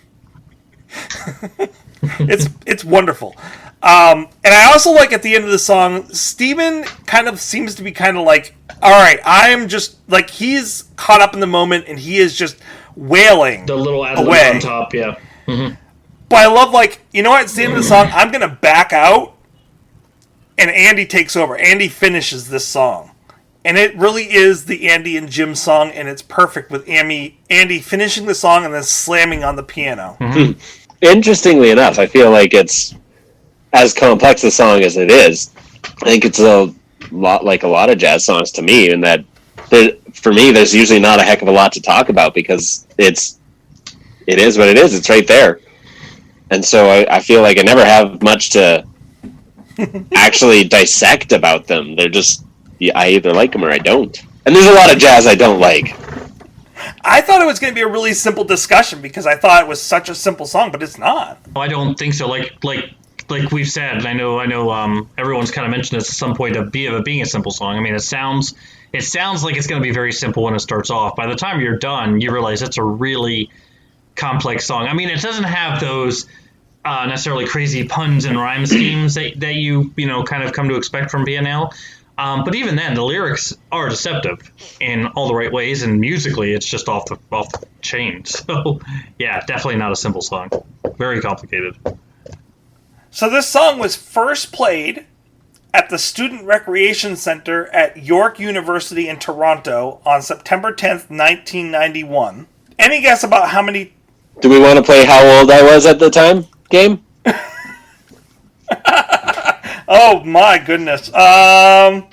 It's wonderful. And I also like at the end of the song, Steven kind of seems to be kind of like, all right, I'm just like, he's caught up in the moment and he is just wailing the little ad-lib away on top, yeah. Mm-hmm. But I love, like, you know what? It's the end of the song. I'm going to back out, and Andy takes over. Andy finishes this song. And it really is the Andy and Jim song, and it's perfect with Andy finishing the song and then slamming on the piano. Mm-hmm. Interestingly enough, I feel like it's as complex a song as it is. I think it's a lot like a lot of jazz songs to me, in that for me, there's usually not a heck of a lot to talk about because it is what it is. It's right there. And so I feel like I never have much to actually dissect about them. They're just, I either like them or I don't. And there's a lot of jazz I don't like. I thought it was going to be a really simple discussion because I thought it was such a simple song, but it's not. I don't think so. Like we've said, and I know. Everyone's kind of mentioned this at some point of being a simple song. I mean, it sounds like it's going to be very simple when it starts off. By the time you're done, you realize it's a really complex song. I mean, it doesn't have those necessarily crazy puns and rhyme schemes that you kind of come to expect from BNL. But even then, the lyrics are deceptive in all the right ways, and musically, it's just off the chain. So, yeah, definitely not a simple song. Very complicated. So this song was first played at the Student Recreation Center at York University in Toronto on September 10th, 1991. Any guess about how many... Do we want to play How Old I Was at the Time game? Oh, my goodness. I'm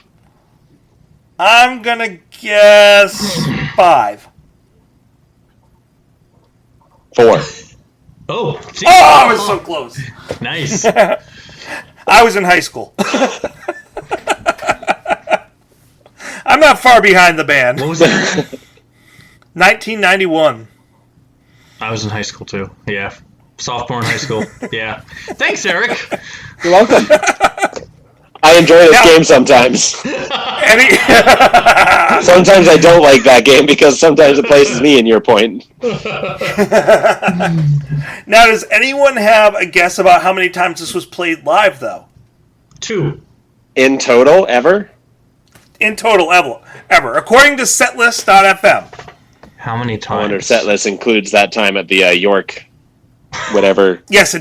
going to guess 5. 4. Oh, geez. Oh, I was so close. Nice. I was in high school. I'm not far behind the band. What was that? 1991. I was in high school, too. Yeah. Sophomore in high school. Yeah. Thanks, Eric. You're welcome. I enjoy this game sometimes. Sometimes I don't like that game because sometimes it places me in your point. Now, does anyone have a guess about how many times this was played live, though? 2. In total, ever? In total, ever. According to setlist.fm. How many I times? wonder if setlist includes that time at the York, whatever. Yes,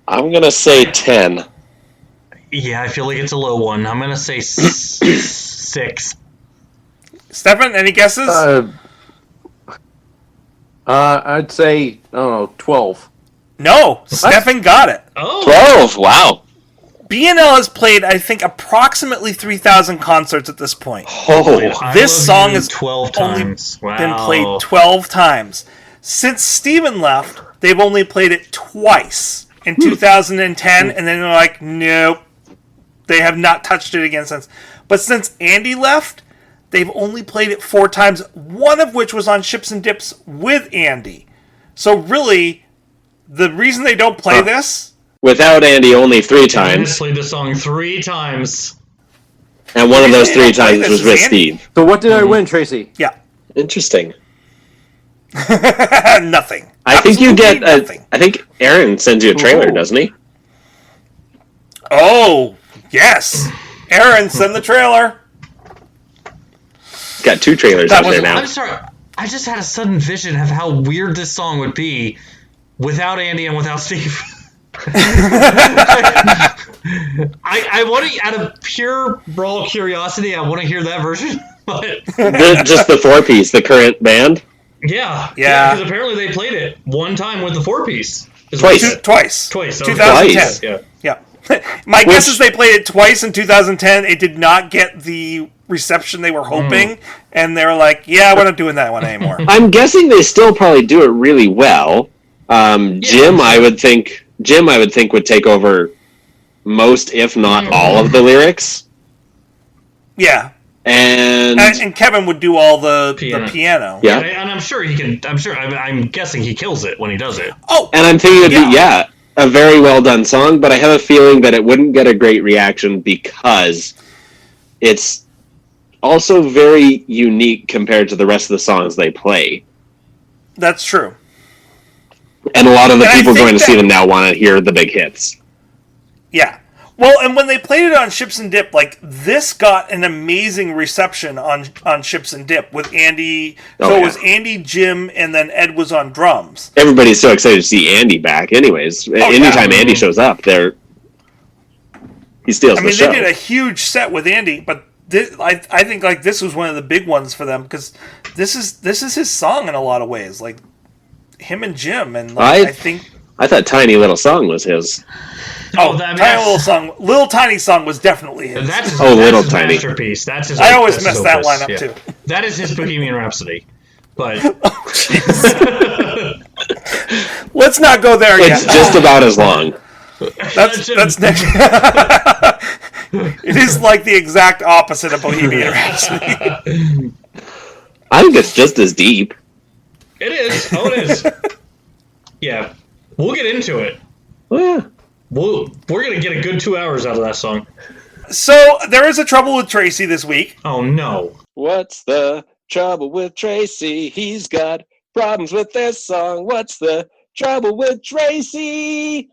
I'm going to say 10. Yeah, I feel like it's a low one. I'm going to say 6. Stefan, any guesses? I'd say, I don't know, 12. No, Stefan got it. Oh. 12, wow. BNL has played, I think, approximately 3,000 concerts at this point. Oh, This song has has 12 only times. Wow. been played 12 times. Since Steven left, they've only played it twice. In 2010, and then they're like, nope. They have not touched it again since. But since Andy left, they've only played it 4 times, one of which was on Ships and Dips with Andy. So really, the reason they don't play this... Without Andy, only 3 times. Played the song 3 times. And one of those 3 times was with Steve. So what did I win, Tracy? Yeah. Interesting. Nothing. I think you get nothing. I think Aaron sends you a trailer, doesn't he? Oh, yes. Aaron, send the trailer. Got 2 trailers out there now. I'm sorry. I just had a sudden vision of how weird this song would be without Andy and without Steve. I want to, out of pure raw curiosity, I want to hear that version. But Just the 4-piece, the current band? yeah. Yeah. Because apparently they played it one time with the 4-piece. Twice. Twice. Twice. 2010. Yeah. Yeah. My guess is they played it twice in 2010. It did not get the reception they were hoping, and they were like, yeah, we're not doing that one anymore. I'm guessing they still probably do it really well. Jim, I would think would take over most, if not all, of the lyrics. Yeah. And Kevin would do all the piano. Yeah. And I'm sure he can. I'm guessing he kills it when he does it. Oh. And I'm thinking it'd be, a very well done song, but I have a feeling that it wouldn't get a great reaction because it's also very unique compared to the rest of the songs they play. That's true. And a lot of the And people I think going to see that- them now want to hear the big hits. Yeah. Well, and when they played it on Ships and Dip, like, this got an amazing reception on Ships and Dip with Andy. It was Andy, Jim, and then Ed was on drums. Everybody's so excited to see Andy back anyways. Anytime Andy shows up, he steals the show. They did a huge set with Andy, but I think, like, this was one of the big ones for them, because this is his song in a lot of ways. Like, him and Jim, and like, I thought Tiny Little Song was his. Little Tiny Song was definitely his. That's his, Little his Tiny masterpiece. That's his. I always mess that line up too. That is his Bohemian Rhapsody. But let's not go there again. It's just about as long. That's next. It is like the exact opposite of Bohemian Rhapsody. I think it's just as deep. It is. Oh, it is. Yeah. We'll get into it. Oh, yeah. We're going to get a good 2 hours out of that song. So there is a trouble with Tracy this week. Oh, no. What's the trouble with Tracy? He's got problems with this song. What's the trouble with Tracy?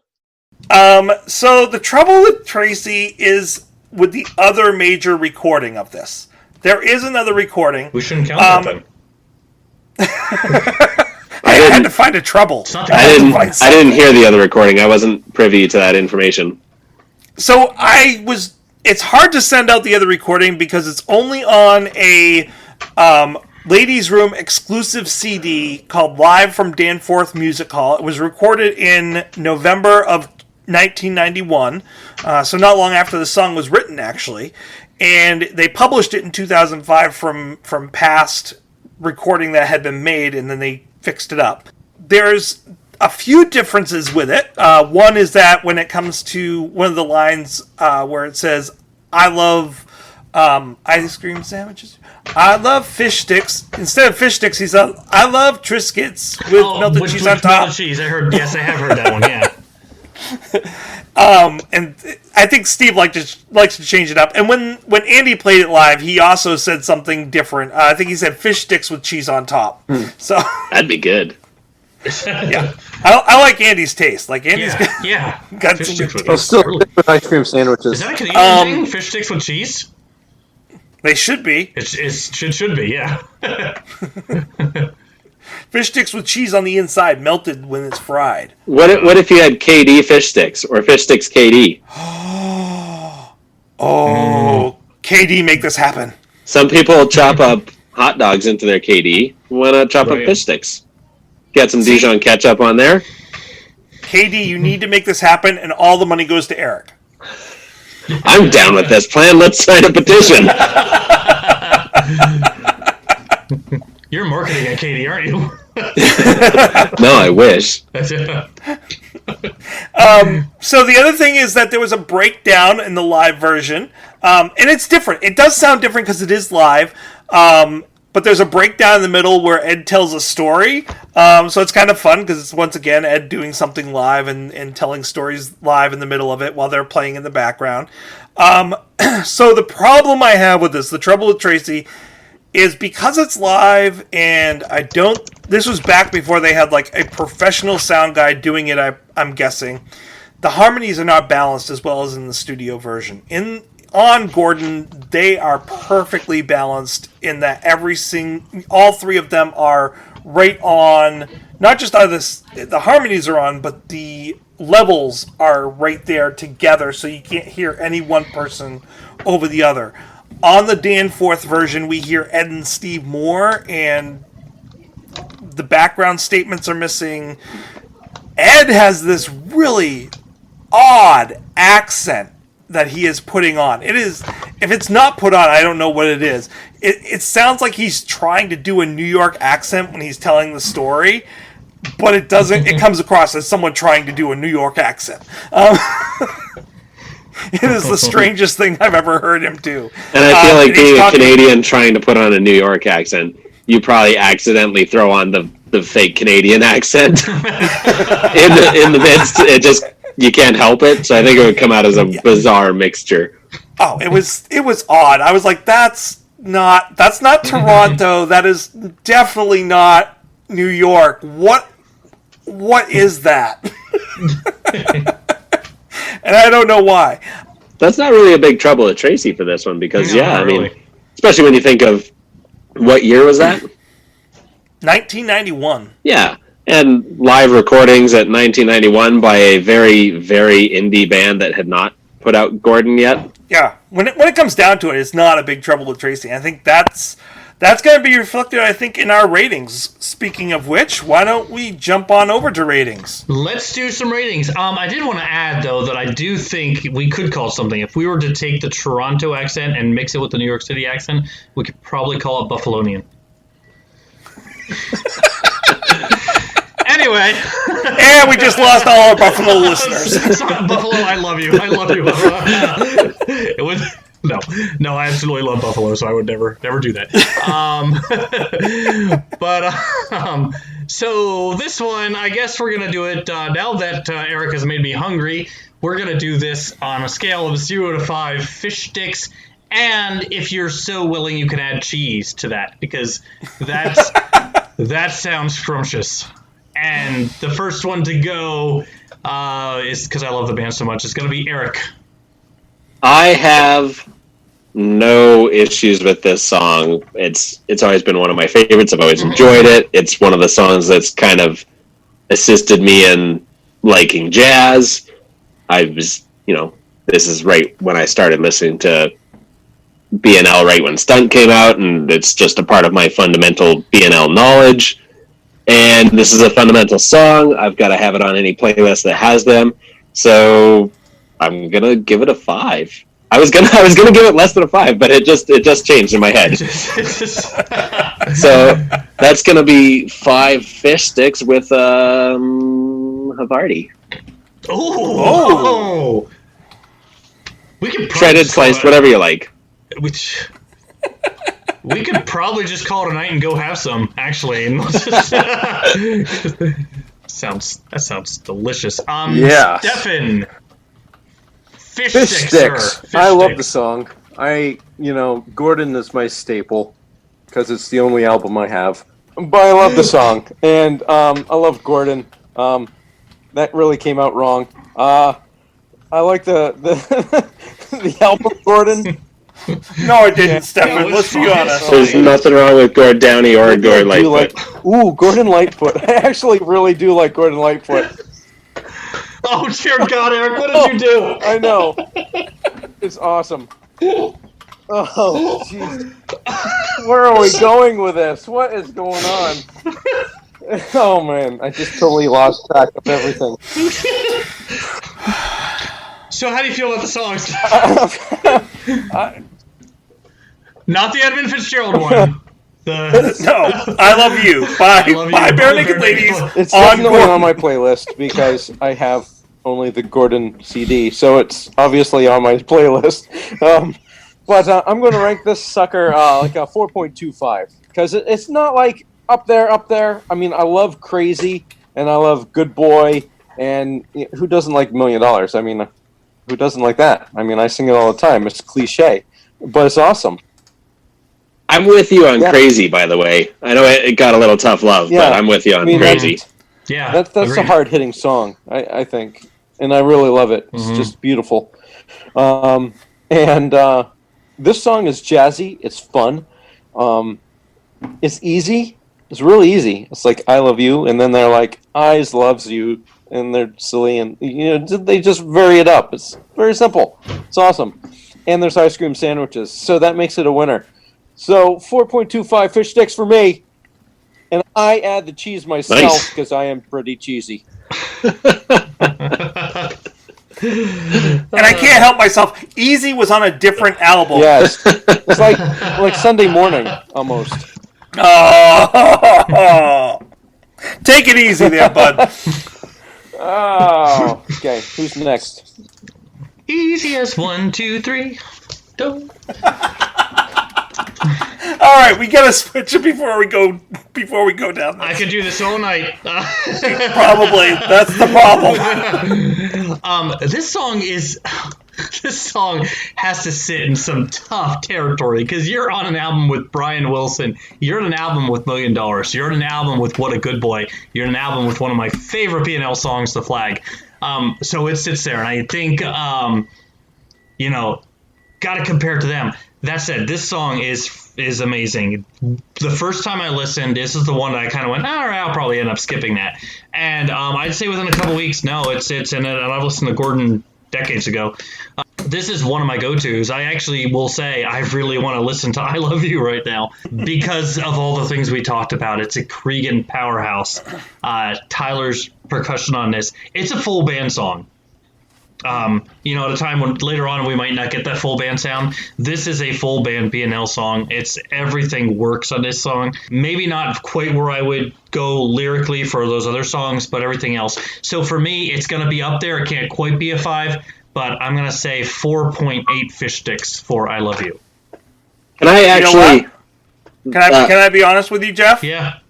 So the trouble with Tracy is with the other major recording of this. There is another recording. We shouldn't count that then. I had to find a trouble. I didn't hear the other recording. I wasn't privy to that information. So it's hard to send out the other recording because it's only on a Ladies Room exclusive CD called Live from Danforth Music Hall. It was recorded in November of 1991, so not long after the song was written, actually. And they published it in 2005 from past recording that had been made, and then they fixed it up. There's a few differences with it. One is that when it comes to one of the lines where it says, I love ice cream sandwiches, I love fish sticks. Instead of fish sticks, he said, I love Triscuits with melted cheese on top. Melted cheese. I have heard that one, yeah. And I think Steve likes to change it up. And when Andy played it live, he also said something different. I think he said fish sticks with cheese on top. So that'd be good. Yeah, I like Andy's taste. Like Andy's got fish some sticks good with taste. Still with ice cream sandwiches. Is that a Canadian thing? Fish sticks with cheese? They should be. It should be, yeah. Fish sticks with cheese on the inside, melted when it's fried. What if you had KD fish sticks or fish sticks KD? KD, make this happen. Some people chop up hot dogs into their KD. Why not chop up fish sticks? Get some Dijon ketchup on there. KD, you need to make this happen, and all the money goes to Eric. I'm down with this plan. Let's sign a petition. You're marketing at Katie, aren't you? No, I wish. So the other thing is that there was a breakdown in the live version, and it's different. It does sound different because it is live, but there's a breakdown in the middle where Ed tells a story. So it's kind of fun because it's, once again, Ed doing something live and telling stories live in the middle of it while they're playing in the background. So the problem I have with this, the trouble with Tracy, is because it's live, and this was back before they had like a professional sound guy doing it, I'm guessing. The harmonies are not balanced as well as in the studio version. On Gordon, they are perfectly balanced in that all three of them are right on, not just the harmonies are on, but the levels are right there together, so you can't hear any one person over the other. On the Danforth version, we hear Ed and Steve more, and the background statements are missing. Ed has this really odd accent that he is putting on. If it's not put on, I don't know what it is. It sounds like he's trying to do a New York accent when he's telling the story, but it doesn't. It comes across as someone trying to do a New York accent. It is the strangest thing I've ever heard him do. And I feel like being a Canadian trying to put on a New York accent, you probably accidentally throw on the fake Canadian accent in the midst. You can't help it. So I think it would come out as a bizarre mixture. Oh, it was odd. I was like, that's not Toronto. That is definitely not New York. What is that? And I don't know why. That's not really a big trouble with Tracy for this one because, I mean, especially when you think of what year was that? 1991. Yeah, and live recordings at 1991 by a very, very indie band that had not put out Gordon yet. Yeah, when it comes down to it, it's not a big trouble with Tracy. I think that's going to be reflected, I think, in our ratings. Speaking of which, why don't we jump on over to ratings? Let's do some ratings. I did want to add, though, that I do think we could call something. If we were to take the Toronto accent and mix it with the New York City accent, we could probably call it Buffalonian. Anyway. And we just lost all our Buffalo listeners. Sorry, Buffalo, I love you. No, I absolutely love Buffalo, so I would never do that. So this one, I guess we're gonna do it now that Eric has made me hungry. We're gonna do this on a scale of 0 to 5 fish sticks, and if you're so willing, you can add cheese to that because that sounds scrumptious. And the first one to go is because I love the band so much. It's gonna be Eric. I have no issues with this song. It's always been one of my favorites. I've always enjoyed it. It's one of the songs that's kind of assisted me in liking jazz. I was, this is right when I started listening to BNL, right when Stunt came out, and it's just a part of my fundamental BNL knowledge. And this is a fundamental song. I've got to have it on any playlist that has them. So I'm gonna give it a 5. I was gonna give it less than a 5, but it just changed in my head. So that's gonna be 5 fish sticks with Havarti. Oh! We could shredded, sliced, whatever you like. We could probably just call it a night and go have some. Actually, that sounds delicious. Yeah, Stefan. Fish sticks. Fish I love sticks. the song. Gordon is my staple because it's the only album I have. But I love the song, and I love Gordon. That really came out wrong. I like the the album Gordon. No, it didn't, Stefan. Let's be honest. There's nothing wrong with Gord Downey or Gord Lightfoot. Gordon Lightfoot. I actually really do like Gordon Lightfoot. Oh, dear God, Eric, what did you do? I know. It's awesome. Oh, jeez. Where are we going with this? What is going on? Oh, man. I just totally lost track of everything. So how do you feel about the songs? Not the Edmund Fitzgerald one. No, I love you. By Bare Naked Ladies. It's definitely on my playlist because I have only the Gordon CD, so it's obviously on my playlist. But I'm going to rank this sucker like a 4.25 because it's not like up there. I mean, I love Crazy and I love Good Boy, and who doesn't like $1 Million? I mean, who doesn't like that? I mean, I sing it all the time. It's cliche, but it's awesome. I'm with you on Crazy, by the way. I know it got a little tough love, but I'm with you on Crazy. Yeah, that's a hard-hitting song, I think, and I really love it. It's just beautiful. This song is jazzy. It's fun. It's easy. It's really easy. It's like I love you, and then they're like Eyes loves you, and they're silly, and they just vary it up. It's very simple. It's awesome, and there's ice cream sandwiches, so that makes it a winner. So 4.25 fish sticks for me, and I add the cheese myself because I am pretty cheesy. And I can't help myself. Easy was on a different album. Yes, it's like Sunday morning almost. Oh, take it easy there, bud. Oh, okay. Who's next? Easy as 1, 2, 3. Don't. All right, we gotta switch it before we go down this. I could do this all night. Probably that's the problem. This song has to sit in some tough territory because you're on an album with Brian Wilson. You're on an album with $1 Million. You're on an album with What a Good Boy. You're on an album with one of my favorite BNL songs, The Flag. So it sits there, and I think got to compare it to them. That said, this song is amazing. The first time I listened, this is the one that I kind of went, all right, I'll probably end up skipping that. And I'd say within a couple weeks, no, it's in it. And I've listened to Gordon decades ago. This is one of my go-tos. I actually will say I really want to listen to I Love You right now because of all the things we talked about. It's a Creegan powerhouse. Tyler's percussion on this. It's a full band song. At a time when later on we might not get that full band sound, this is a full band BNL song. It's everything works on this song. Maybe not quite where I would go lyrically for those other songs, but everything else. So for me, it's going to be up there. It can't quite be a 5, but I'm going to say 4.8 fish sticks for I Love You. Can I actually... Can I be honest with you, Jeff? Yeah.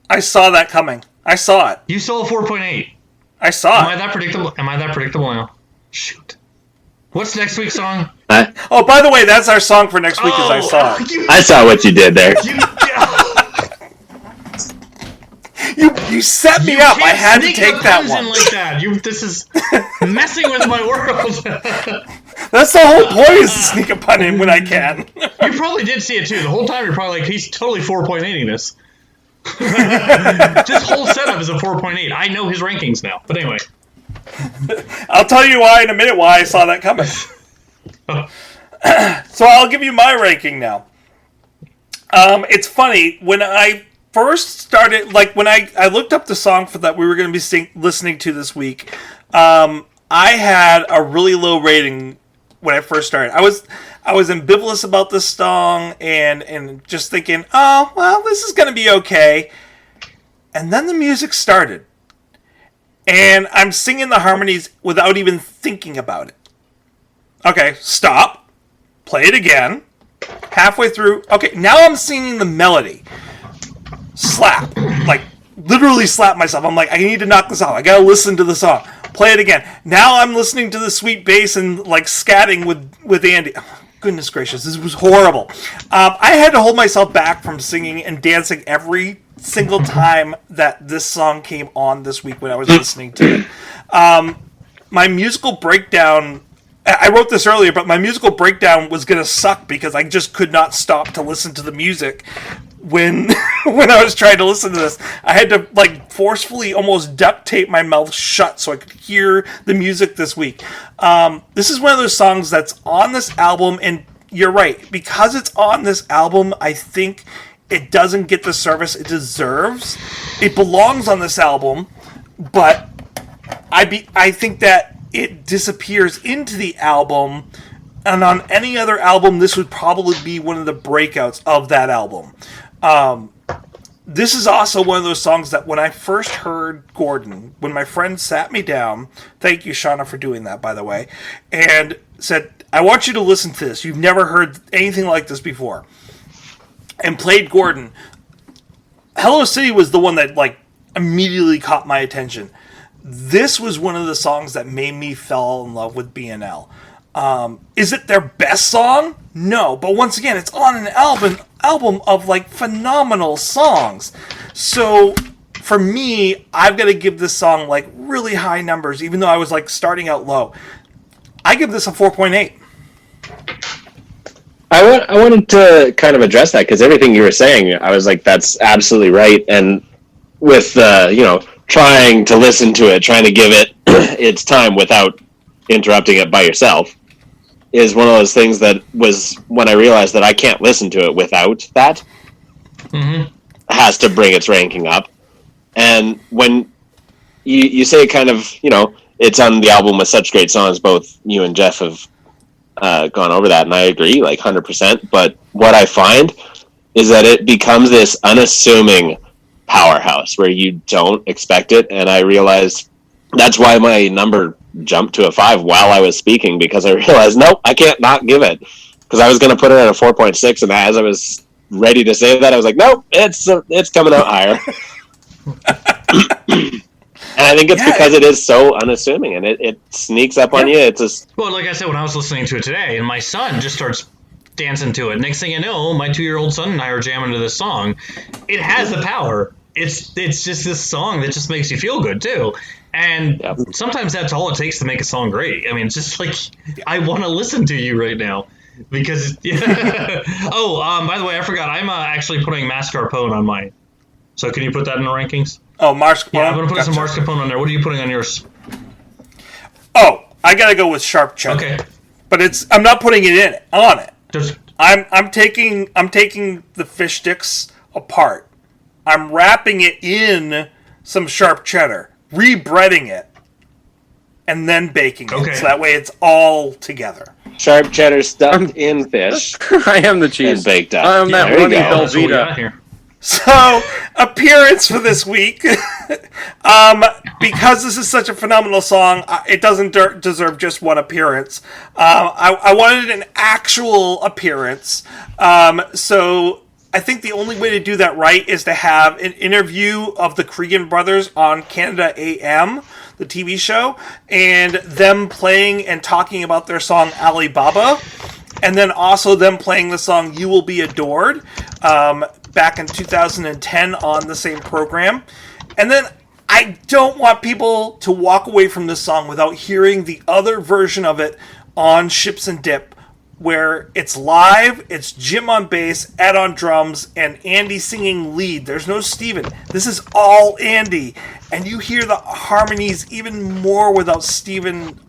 I saw that coming. I saw it. You saw a 4.8. I saw Am it. I that predictable now? Shoot. What's next week's song? Oh, by the way, that's our song for next week. Is I saw it. I saw what you did there. You set me up. I had to take that one. Like that. This is messing with my world. That's the whole point, is to sneak a pun in when I can. You probably did see it too. The whole time you're probably like, he's totally 4.8ing this. This whole setup is a 4.8. I know his rankings now. But anyway. I'll tell you why in a minute why I saw that coming. So I'll give you my ranking now. It's funny, when I first started, like when I looked up the song for that we were going to be listening to this week, I had a really low rating when I first started. I was ambivalent about this song and just thinking, oh, well, this is going to be okay. And then the music started. And I'm singing the harmonies without even thinking about it. Okay, stop. Play it again. Halfway through. Okay, now I'm singing the melody. Slap. Like, literally slap myself. I'm like, I need to knock this out. I gotta listen to the song. Play it again. Now I'm listening to the sweet bass and, like, scatting with Andy. Oh, goodness gracious, this was horrible. I had to hold myself back from singing and dancing every single time that this song came on this week when I was listening to it. My musical breakdown, I wrote this earlier, but my musical breakdown was going to suck because I just could not stop to listen to the music when I was trying to listen to this. I had to, like, forcefully almost duct tape my mouth shut so I could hear the music this week. This is one of those songs that's on this album, and you're right, because it's on this album, I think it doesn't get the service it deserves. It belongs on this album, but I think that it disappears into the album, and on any other album, this would probably be one of the breakouts of that album. This is also one of those songs that when I first heard Gordon, when my friend sat me down, thank you, Shauna, for doing that, by the way, and said, I want you to listen to this. You've never heard anything like this before. And played Gordon. Hello City was the one that, like, immediately caught my attention. This was one of the songs that made me fall in love with BNL. Is it their best song? No, but once again, it's on an album of, like, phenomenal songs. So for me, I've got to give this song, like, really high numbers, even though I was, like, starting out low. I give this a 4.8. I wanted to kind of address that because everything you were saying, I was like, that's absolutely right. And with, trying to listen to it, trying to give it its time without interrupting it by yourself is one of those things that was when I realized that I can't listen to it without that. Mm-hmm. It has to bring its ranking up. And when you say kind of, it's on the album with such great songs, both you and Jeff have gone over that, and I agree, like 100%. But what I find is that it becomes this unassuming powerhouse where you don't expect it, and I realized that's why my number jumped to a 5 while I was speaking, because I realized, nope, I can't not give it, because I was going to put it at a 4.6, and as I was ready to say that, I was like, nope, it's coming out higher. And I think it's because it is so unassuming, and it sneaks up on you. It's just... Well, like I said, when I was listening to it today, and my son just starts dancing to it. Next thing you know, my 2-year-old son and I are jamming to this song. It has the power. It's just this song that just makes you feel good, too. And sometimes that's all it takes to make a song great. I mean, it's just like, I want to listen to you right now. Because, by the way, I forgot. I'm actually putting Mascarpone on mine. So can you put that in the rankings? Oh, Mascarpone? Yeah, I'm going to put some Mascarpone on there. What are you putting on yours? Oh, I got to go with Sharp Cheddar. Okay. But I'm not putting it on it. I'm taking the fish sticks apart. I'm wrapping it in some Sharp Cheddar, rebreading it, and then baking it. So that way it's all together. Sharp Cheddar stuffed in fish. I am the cheese. And baked up. I am that running Velveeta. So, appearance for this week. Because this is such a phenomenal song, it doesn't deserve just one appearance. I wanted an actual appearance. So I think the only way to do that right is to have an interview of the Creegan brothers on Canada AM, the TV show, and them playing and talking about their song Alibaba, and then also them playing the song You Will Be Adored back in 2010 on the same program. And then I don't want people to walk away from this song without hearing the other version of it on Ships and Dip, where it's live, it's Jim on bass, Ed on drums, and Andy singing lead. There's no Steven. This is all Andy. And you hear the harmonies even more without Steven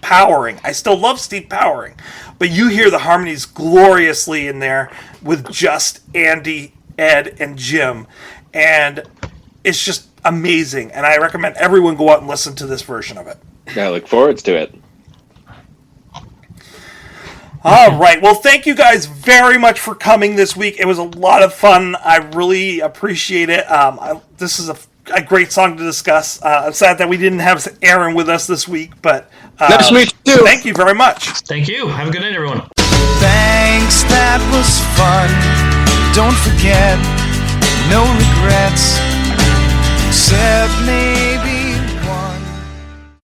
powering. I still love Steve powering, but you hear the harmonies gloriously in there with just Andy, Ed, and Jim. And it's just amazing. And I recommend everyone go out and listen to this version of it. I look forward to it. All right. Well, thank you guys very much for coming this week. It was a lot of fun. I really appreciate it. This is a great song to discuss. I'm sad that we didn't have Aaron with us this week, but Nice to meet you too. Thank you very much. Thank you. Have a good night, everyone. Thanks, that was fun. Don't forget, no regrets. Accept me